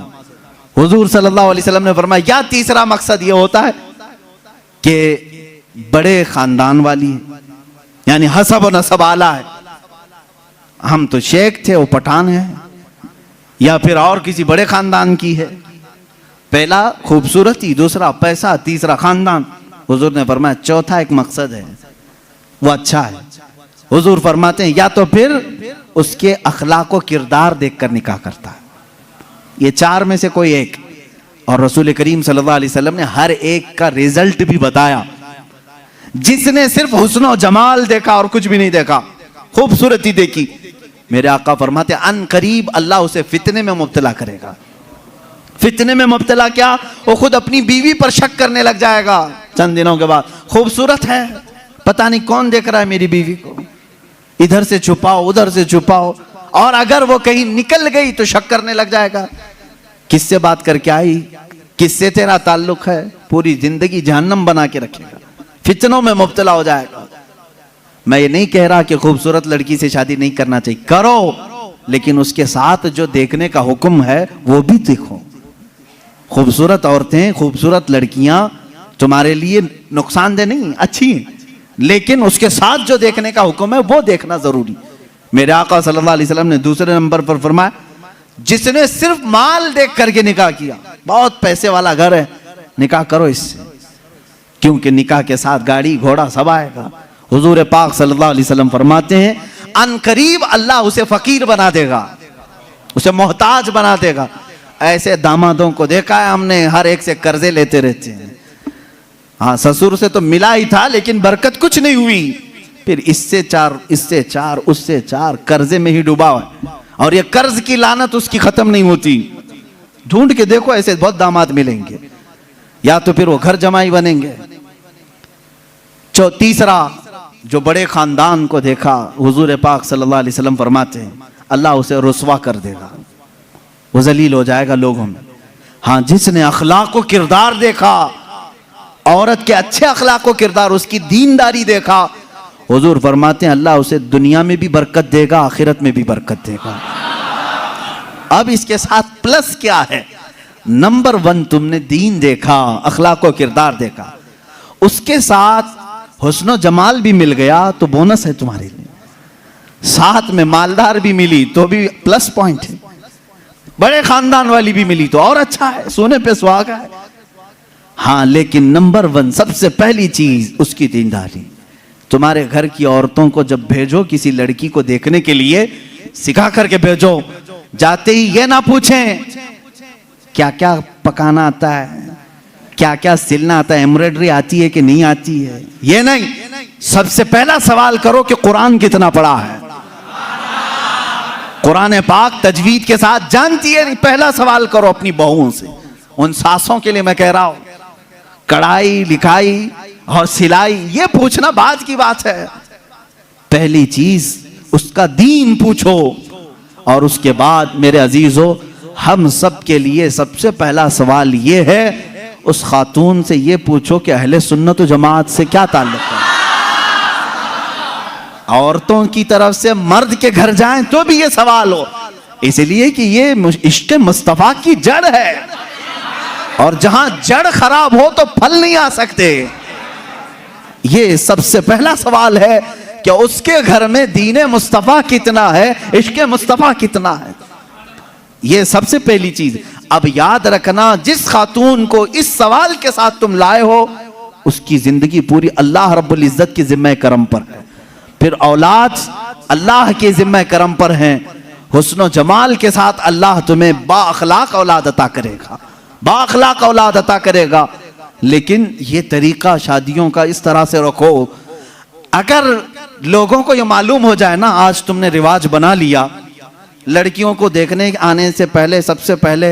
हुजूर सल्लल्लाहु अलैहि वसल्लम ने फरमाया, या तीसरा मकसद ये होता है कि बड़े खानदान वाली है, यानी हसब और नसब आला है, हम तो शेख थे वो पठान है, या फिर और किसी बड़े खानदान की है। पहला खूबसूरती, दूसरा पैसा, तीसरा खानदान। हुजूर ने फरमाया चौथा एक मकसद है, वो अच्छा है। हुजूर फरमाते हैं या तो फिर उसके अखलाक व किरदार देखकर निकाह करता है, ये 4 में से कोई एक। और रसूल करीम सल्लल्लाहु अलैहि वसल्लम ने हर एक का रिजल्ट भी बताया। जिसने सिर्फ हुस्न और जमाल देखा और कुछ भी नहीं देखा, खूबसूरती देखी, मेरे आका फरमाते अन करीब अल्लाह उसे फितने में मुब्तला करेगा। फितने में मुब्तला क्या, वो खुद अपनी बीवी पर शक करने लग जाएगा चंद दिनों के बाद। खूबसूरत है, पता नहीं कौन देख रहा है मेरी बीवी को, इधर से छुपाओ उधर से छुपाओ, और अगर वो कहीं निकल गई तो शक करने लग जाएगा, किससे बात करके आई, किससे तेरा ताल्लुक है, पूरी जिंदगी जहन्नम बना के रखेगा, फितनों में मुब्तला हो जाएगा। मैं ये नहीं कह रहा कि खूबसूरत लड़की से शादी नहीं करना चाहिए, करो, लेकिन उसके साथ जो देखने का हुक्म है वो भी देखो। खूबसूरत औरतें, खूबसूरत लड़कियां तुम्हारे लिए नुकसानदेह नहीं, अच्छी हैं, लेकिन उसके साथ जो देखने का हुक्म है वो देखना जरूरी। मेरे आका सल्लल्लाहु अलैहि वसल्लम ने दूसरे नंबर पर फरमाया, जिसने सिर्फ माल देख करके निकाह किया, बहुत पैसे वाला घर है, निकाह करो इससे, क्योंकि निकाह के साथ गाड़ी घोड़ा सब आएगा। हुजूर पाक सल्लल्लाहु अलैहि वसल्लम फरमाते हैं अनकरीब अल्लाह उसे फकीर बना देगा, उसे मोहताज बना देगा। ऐसे दामादों को देखा है हमने, हर एक से कर्जे लेते रहते हैं। हाँ, ससुर से तो मिला ही था लेकिन बरकत कुछ नहीं हुई, फिर इससे 4 इससे 4 उससे 4 कर्जे में ही डूबा है, और ये कर्ज की लानत उसकी खत्म नहीं होती। ढूंढ के देखो, ऐसे बहुत दामाद मिलेंगे, या तो फिर वो घर जमाई बनेंगे। तीसरा, जो बड़े खानदान को देखा, हुजूर पाक सल्लल्लाहु अलैहि वसल्लम फरमाते हैं अल्लाह उसे रुसवा कर देगा, वो जलील हो जाएगा लोगों में। हाँ, जिसने अखलाक व किरदार देखा, औरत के अच्छे अखलाक व किरदार, उसकी दीनदारी देखा, हुजूर फरमाते हैं अल्लाह उसे दुनिया में भी बरकत देगा, आखिरत में भी बरकत देगा। अब इसके साथ प्लस क्या है, नंबर 1 तुमने दीन देखा, अखलाक व किरदार देखा, उसके साथ हुस्न जमाल भी मिल गया तो बोनस है तुम्हारे लिए, साथ में मालदार भी मिली तो भी प्लस पॉइंट है, बड़े खानदान वाली भी मिली तो और अच्छा है, सोने पे सुहागा है। हाँ, लेकिन नंबर 1 सबसे पहली चीज उसकी दीनदारी। तुम्हारे घर की औरतों को जब भेजो किसी लड़की को देखने के लिए, सिखा करके भेजो, जाते ही ये ना पूछें क्या क्या पकाना आता है, क्या क्या सिलना आता है, एम्ब्रॉयडरी आती है कि नहीं आती है, ये नहीं, सबसे पहला सवाल करो कि कुरान कितना पढ़ा है, कुरान पाक तजवीद के साथ जानती है नहीं। पहला सवाल करो अपनी बहुओं से, उन सासों के लिए मैं कह रहा हूं, कढ़ाई लिखाई और सिलाई ये पूछना बाद की बात है, पहली चीज उसका दीन पूछो। और उसके बाद मेरे अजीजों, हम सब के लिए सबसे पहला सवाल ये है, उस खातून से ये पूछो कि अहले सुन्नत व जमात से क्या ताल्लुक है। औरतों की तरफ से मर्द के घर जाएं तो भी ये सवाल हो, इसलिए कि ये इश्क मुस्तफा की जड़ है, और जहां जड़ खराब हो तो फल नहीं आ सकते। ये सबसे पहला सवाल है कि उसके घर में दीन मुस्तफा कितना है, इश्क मुस्तफा कितना है, ये सबसे पहली चीज। अब याद रखना, जिस खातून को इस सवाल के साथ तुम लाए हो, उसकी जिंदगी पूरी अल्लाह रब्बुल इज्जत के जिम्मे करम पर है, फिर औलाद अल्लाह के जिम्मे करम पर है, हुस्न जमाल के साथ अल्लाह तुम्हें बाअखलाक औलाद अता करेगा, बाअखलाक औलाद अता करेगा। लेकिन ये तरीका शादियों का इस तरह से रखो, अगर लोगों को ये मालूम हो जाए ना, आज तुमने रिवाज बना लिया, लड़कियों को देखने आने से पहले सबसे पहले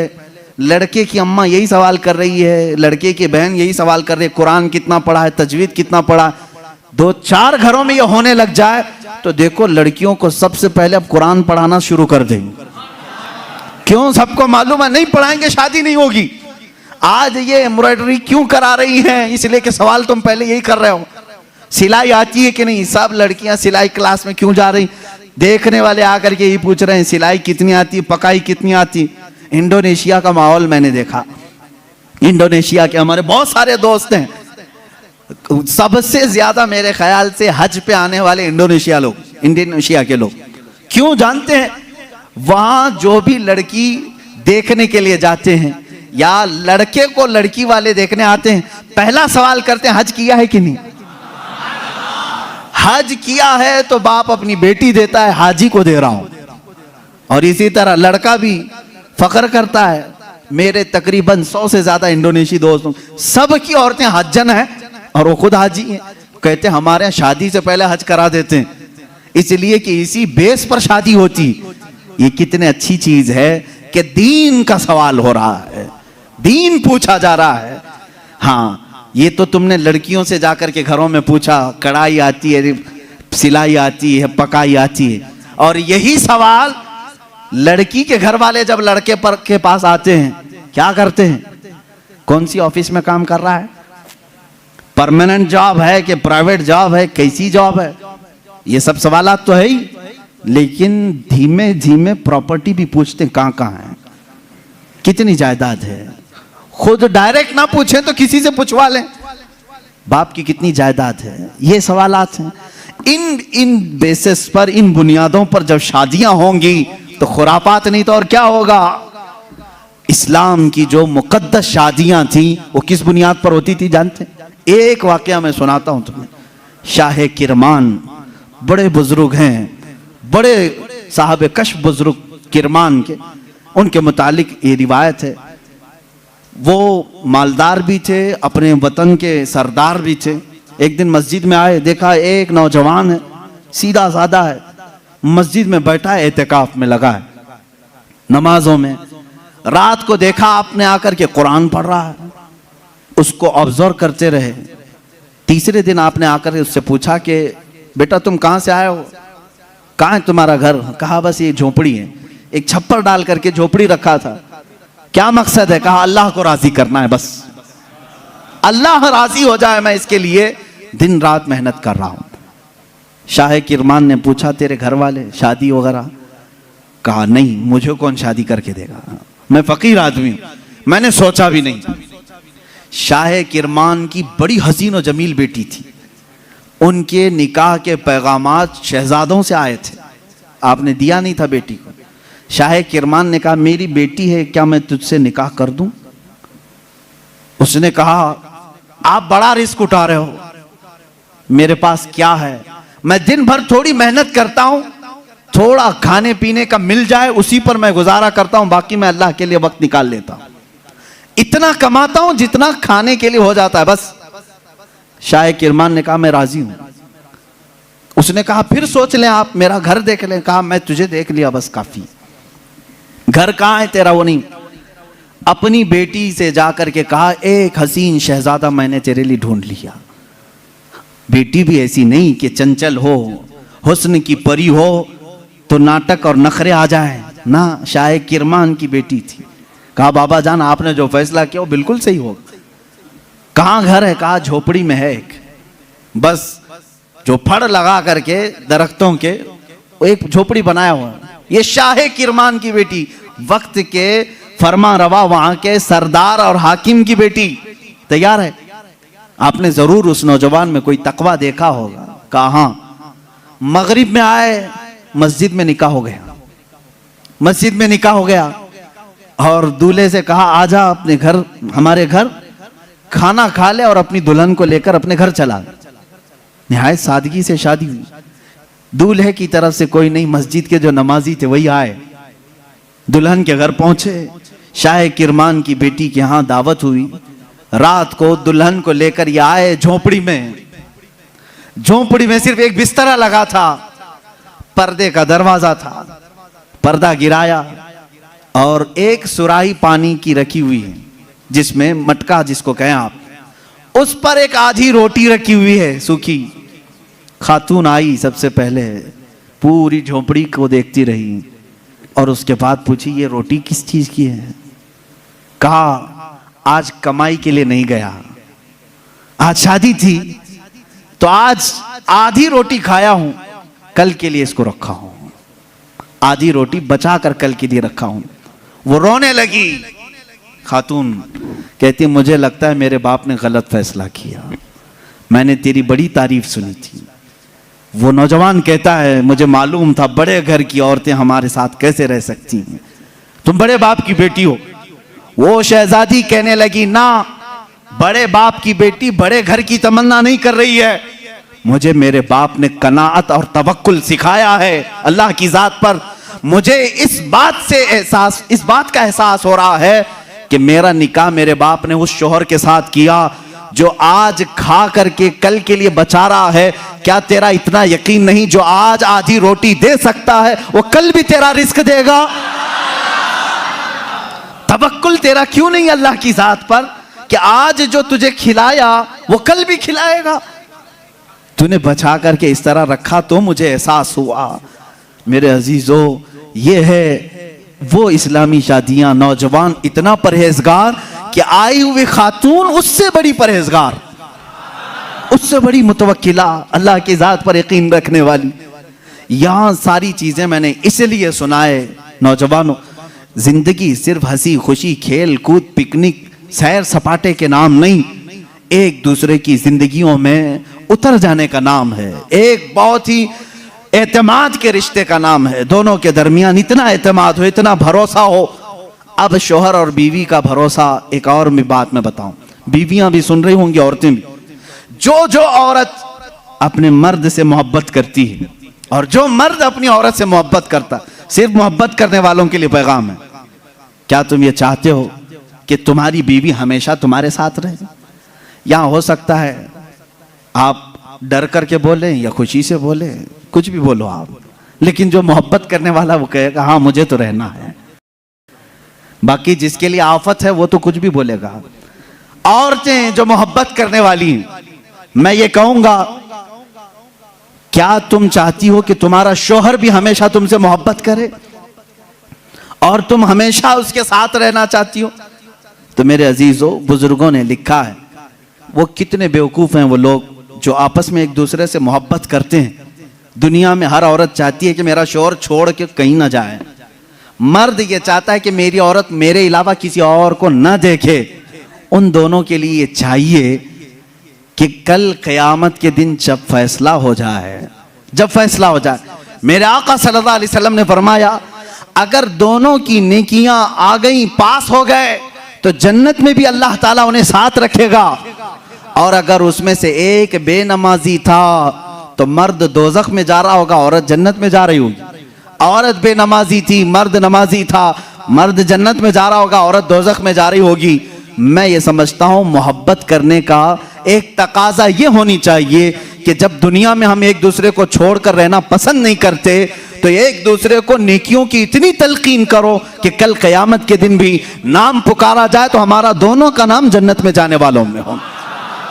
लड़के की अम्मा यही सवाल कर रही है, लड़के की बहन यही सवाल कर रही है, कुरान कितना पढ़ा है, तजवीद कितना पढ़ा है। 2-4 घरों में ये होने लग जाए तो देखो लड़कियों को सबसे पहले अब कुरान पढ़ाना शुरू कर देंगे। क्यों? सबको मालूम है नहीं पढ़ाएंगे शादी नहीं होगी। आज ये एम्ब्रॉयडरी क्यों करा रही हैं? इसलिए कि सवाल तुम पहले यही कर रहे हो, सिलाई आती है कि नहीं? सब लड़कियां सिलाई क्लास में क्यों जा रही? देखने वाले आकर के यही पूछ रहे हैं सिलाई कितनी आती, पकाई कितनी आती। इंडोनेशिया का माहौल मैंने देखा, इंडोनेशिया के हमारे बहुत सारे दोस्त हैं, सबसे ज्यादा मेरे ख्याल से हज पे आने वाले इंडोनेशिया के लोग। क्यों जानते हैं? वहां जो भी लड़की देखने के लिए जाते हैं या लड़के को लड़की वाले देखने आते हैं, पहला सवाल करते हैं हज किया है कि नहीं। हज किया है तो बाप अपनी बेटी देता है, हाजी को दे रहा हूं। और इसी तरह लड़का भी फख्र करता है, मेरे तकरीबन 100 से ज्यादा इंडोनेशी दोस्तों, सब की औरतें हज्जन है और वो खुद हाजी हैं। कहते हैं हमारे यहाँ शादी से पहले हज करा देते हैं, इसलिए कि इसी बेस पर शादी होती। ये कितने अच्छी चीज है कि दीन का सवाल हो रहा है, दीन पूछा जा रहा है। हाँ, ये तो तुमने लड़कियों से जाकर के घरों में पूछा, कढ़ाई आती है, सिलाई आती है, पकाई आती है। और यही सवाल लड़की के घर वाले जब लड़के पर के पास आते हैं, क्या करते हैं? कौन सी ऑफिस में काम कर रहा है, परमानेंट जॉब है कि प्राइवेट जॉब है, कैसी जॉब है, ये सब सवालात तो है ही। लेकिन धीमे धीमे प्रॉपर्टी भी पूछते हैं, कहाँ कहाँ है, कितनी जायदाद है। खुद डायरेक्ट ना पूछे तो किसी से पूछवा लें, बाप की कितनी जायदाद है। ये सवालात हैं। इन बेसिस पर, इन बुनियादों पर जब शादियां होंगी तो खुरापात नहीं तो और क्या होगा। इस्लाम की जो मुकद्दस शादियां थी वो किस बुनियाद पर होती थी जानते? एक वाकया मैं सुनाता हूं तुम्हें। शाह किरमान बड़े बुजुर्ग हैं, बड़े साहब कश बुजुर्ग किरमान के, उनके मुतालिक ये रिवायत है। वो मालदार भी थे, अपने वतन के सरदार भी थे। एक दिन मस्जिद में आए, देखा एक नौजवान है, सीधा साधा है, मस्जिद में बैठा है, एहतिकाफ में लगा है, नमाजों में। रात को देखा आपने आकर के कुरान पढ़ रहा है, उसको ऑब्जर्व करते रहे। तीसरे दिन आपने आकर के उससे पूछा कि बेटा तुम कहाँ से आए हो, कहाँ है तुम्हारा घर? कहा बस ये झोपड़ी है। एक छप्पर डाल करके झोपड़ी रखा था। क्या मकसद है? कहा अल्लाह को राजी करना है, बस अल्लाह राजी हो जाए, मैं इसके लिए दिन रात मेहनत कर रहा हूं। शाह किरमान ने पूछा तेरे घर वाले शादी वगैरह? कहा नहीं, मुझे कौन शादी करके देगा, मैं फकीर आदमी हूं, मैंने सोचा भी नहीं। शाह किरमान की बड़ी हसीन और जमील बेटी थी, उनके निकाह के पैगामात शहजादों से आए थे, आपने दिया नहीं था बेटी को। शाह किरमान ने कहा मेरी बेटी है, क्या मैं तुझसे निकाह कर दूं? उसने कहा आप बड़ा रिस्क उठा रहे हो, मेरे पास क्या है, मैं दिन भर थोड़ी मेहनत करता हूं, थोड़ा खाने पीने का मिल जाए उसी पर मैं गुजारा करता हूं, बाकी मैं अल्लाह के लिए वक्त निकाल लेता हूं, इतना कमाता हूं जितना खाने के लिए हो जाता है बस। शाह किरमान ने कहा मैं राजी हूं। उसने कहा फिर सोच लें, आप मेरा घर देख लें। कहा मैं तुझे देख लिया बस काफी, घर कहां है तेरा वो नहीं। अपनी बेटी से जाकर के कहा एक हसीन शहजादा मैंने तेरे लिए ढूंढ लिया। बेटी भी ऐसी नहीं कि चंचल हो, हुस्न की परी हो तो नाटक और नखरे आ जाए ना, शाह किरमान की बेटी थी। कहा बाबा जान आपने जो फैसला किया वो बिल्कुल सही होगा। कहां घर है? कहा झोपड़ी में है एक, बस जो फड़ लगा करके दरख्तों के एक झोपड़ी बनाया हुआ। ये शाह किरमान की बेटी, वक्त के फरमा रवा वहां के सरदार और हाकिम की बेटी तैयार है। आपने जरूर उस नौजवान में कोई तकवा देखा होगा। कहा हाँ। मगरिब में आए, मस्जिद में निकाह हो गया, मस्जिद में निकाह हो गया और दूल्हे से कहा आजा अपने घर, हमारे घर खाना खा ले और अपनी दुल्हन को लेकर अपने घर चला। निहायत सादगी से शादी हुई। दूल्हे की तरफ से कोई नहीं, मस्जिद के जो नमाजी थे वही आए, दुल्हन के घर पहुंचे, शाह किरमान की बेटी के यहाँ दावत हुई। रात को दुल्हन को लेकर ये आए झोपड़ी में। झोपड़ी में सिर्फ एक बिस्तरा लगा था, पर्दे का दरवाजा था। पर्दा गिराया और एक सुराही पानी की रखी हुई है, जिसमें मटका जिसको कहें आप, उस पर एक आधी रोटी रखी हुई है सूखी। खातून आई, सबसे पहले पूरी झोपड़ी को देखती रही और उसके बाद पूछी ये रोटी किस चीज की है। कहा आज कमाई के लिए नहीं गया, आज शादी थी तो आज आधी रोटी खाया हूं, कल के लिए इसको रखा हूं। आधी रोटी बचा कर कल के लिए रखा हूं। वो रोने लगी। खातून कहती मुझे लगता है मेरे बाप ने गलत फैसला किया, मैंने तेरी बड़ी तारीफ सुनी थी। वो नौजवान कहता है मुझे मालूम था बड़े घर की औरतें हमारे साथ कैसे रह सकती हैं, तुम बड़े बाप की बेटी हो। वो शहजादी कहने लगी ना, बड़े बाप की बेटी बड़े घर की तमन्ना नहीं कर रही है, मुझे मेरे बाप ने कनाअत और तवक्कुल सिखाया है अल्लाह की जात पर। मुझे इस बात का एहसास हो रहा है कि मेरा निकाह मेरे बाप ने उस शोहर के साथ किया जो आज खा करके कल के लिए बचा रहा है। क्या तेरा इतना यकीन नहीं जो आज आधी रोटी दे सकता है वो कल भी तेरा रिस्क देगा? तवक्कुल तेरा क्यों नहीं अल्लाह की जात पर कि आज जो तुझे खिलाया वो कल भी खिलाएगा? तूने बचा करके इस तरह रखा तो मुझे एहसास हुआ। मेरे अजीजों, ये है वो इस्लामी शादियां। नौजवान इतना परहेजगार कि आई हुई खातून उससे बड़ी परहेजगार, उससे बड़ी मुतवक्किला, अल्लाह की जात पर यकीन रखने वाली। यहां सारी चीजें मैंने इसलिए सुनाए नौजवानों, जिंदगी सिर्फ हंसी खुशी खेल कूद पिकनिक सैर सपाटे के नाम नहीं, एक दूसरे की जिंदगियों में उतर जाने का नाम है। एक बहुत ही एतमाद के रिश्ते का नाम है। दोनों के दरमियान इतना एतमाद हो, इतना भरोसा हो। अब शोहर और बीवी का भरोसा, एक और भी बात मैं बताऊं, बीवियां भी सुन रही होंगी, औरतें भी। जो औरत अपने मर्द से मोहब्बत करती है और जो मर्द अपनी औरत से मोहब्बत करता, सिर्फ मोहब्बत करने वालों के लिए पैगाम है। क्या तुम ये चाहते हो कि तुम्हारी बीवी हमेशा तुम्हारे साथ रहे? यहां हो सकता है आप डर करके बोले या खुशी से बोले, कुछ भी बोलो आप, लेकिन जो मोहब्बत करने वाला वो कहेगा हाँ मुझे तो रहना है। बाकी जिसके लिए आफत है वो तो कुछ भी बोलेगा। औरतें जो मोहब्बत करने वाली, मैं ये कहूंगा, क्या तुम चाहती हो कि तुम्हारा शौहर भी हमेशा तुमसे मोहब्बत करे और तुम हमेशा उसके साथ रहना चाहती हो? तो मेरे अजीजों, बुजुर्गों ने लिखा है, वो कितने बेवकूफ हैं वो लोग जो आपस में एक दूसरे से मोहब्बत करते हैं। दुनिया में हर औरत चाहती है कि मेरा शौहर छोड़ के कहीं ना जाए। मर्द ये चाहता है कि मेरी औरत मेरे अलावा किसी और को न देखे। उन दोनों के लिए चाहिए कि कल क़यामत के दिन जब फैसला हो जाए, मेरे आका सल्लल्लाहु अलैहि वसल्लम ने फरमाया, अगर दोनों की नेकियां आ गई, पास हो गए, तो जन्नत में भी अल्लाह ताला उन्हें साथ रखेगा। और अगर उसमें से एक बेनमाजी था तो मर्द दोजख में जा रहा होगा, औरत जन्नत में जा रही होगी। औरत बेनमाजी थी, मर्द नमाजी था, मर्द जन्नत में जा रहा होगा, औरत दोजख में जा रही होगी। मैं ये समझता हूं मोहब्बत करने का एक तकाजा ये होनी चाहिए कि जब दुनिया में हम एक दूसरे को छोड़कर रहना पसंद नहीं करते तो एक दूसरे को नेकियों की इतनी तलकीन करो कि कल क़यामत के दिन भी नाम पुकारा जाए तो हमारा दोनों का नाम जन्नत में जाने वालों में हो।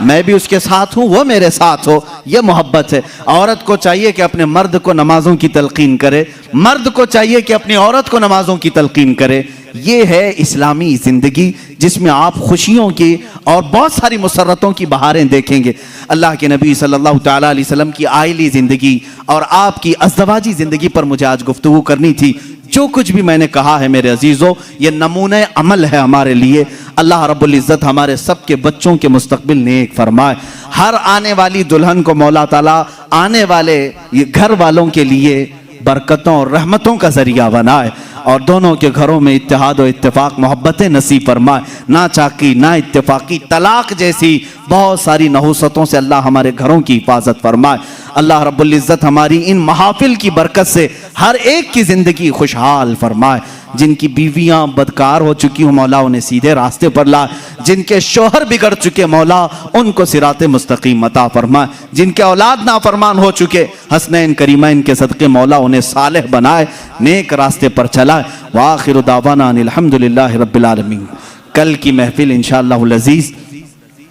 मैं भी उसके साथ हूं, वो मेरे साथ हो, ये मोहब्बत है। औरत को चाहिए कि अपने मर्द को नमाजों की तलकीन करे, मर्द को चाहिए कि अपनी औरत को नमाजों की तलकीन करे। ये है इस्लामी जिंदगी जिसमें आप खुशियों की और बहुत सारी मुसर्रतों की बहारें देखेंगे। अल्लाह के नबी सल्लल्लाहु तआला अलैहि वसल्लम की आइली जिंदगी और आपकी अज़दवाजी जिंदगी पर मुझे आज गुफ्तगू करनी थी। जो कुछ भी मैंने कहा है मेरे अजीजों, ये नमूने अमल है हमारे लिए। अल्लाह रब्बुल इज़्ज़त हमारे सबके बच्चों के मुस्तकबिल नेक फरमाए। हर आने वाली दुल्हन को मौला ताला आने वाले ये घर वालों के लिए बरकतों और रहमतों का जरिया बनाए और दोनों के घरों में इत्तेहाद और इत्तेफाक मोहब्बतें नसीब फरमाए। ना चाकी ना इत्तेफाकी तलाक जैसी बहुत सारी नहुसतों से अल्लाह हमारे घरों की हिफाजत फरमाए। अल्लाह रब्बुल इज़्ज़त हमारी इन महाफिल की बरकत से हर एक की ज़िंदगी खुशहाल फरमाए। जिनकी बीवियां बदकार हो चुकी हो मौला उन्हें सीधे रास्ते पर ला। जिनके शोहर बिगड़ चुके मौला उनको सिराते मुस्तकीम अता फरमाए। जिनके औलाद नाफरमान हो चुके हसनैन करीमैन के सदक़े मौला उन्हें सालेह बनाए, नेक रास्ते पर चलाए। व आखिरु दावाना अनिल हम्दुलिल्लाहि रब्बिल आलमीन। कल की महफिल इंशाअल्लाहुल अज़ीज़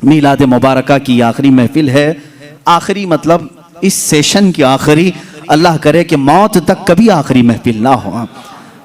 मीलाद मुबारका की आखिरी महफिल है। आखिरी मतलब इस सेशन की आखिरी, अल्लाह करे कि मौत तक कभी आखिरी महफिल ना हो।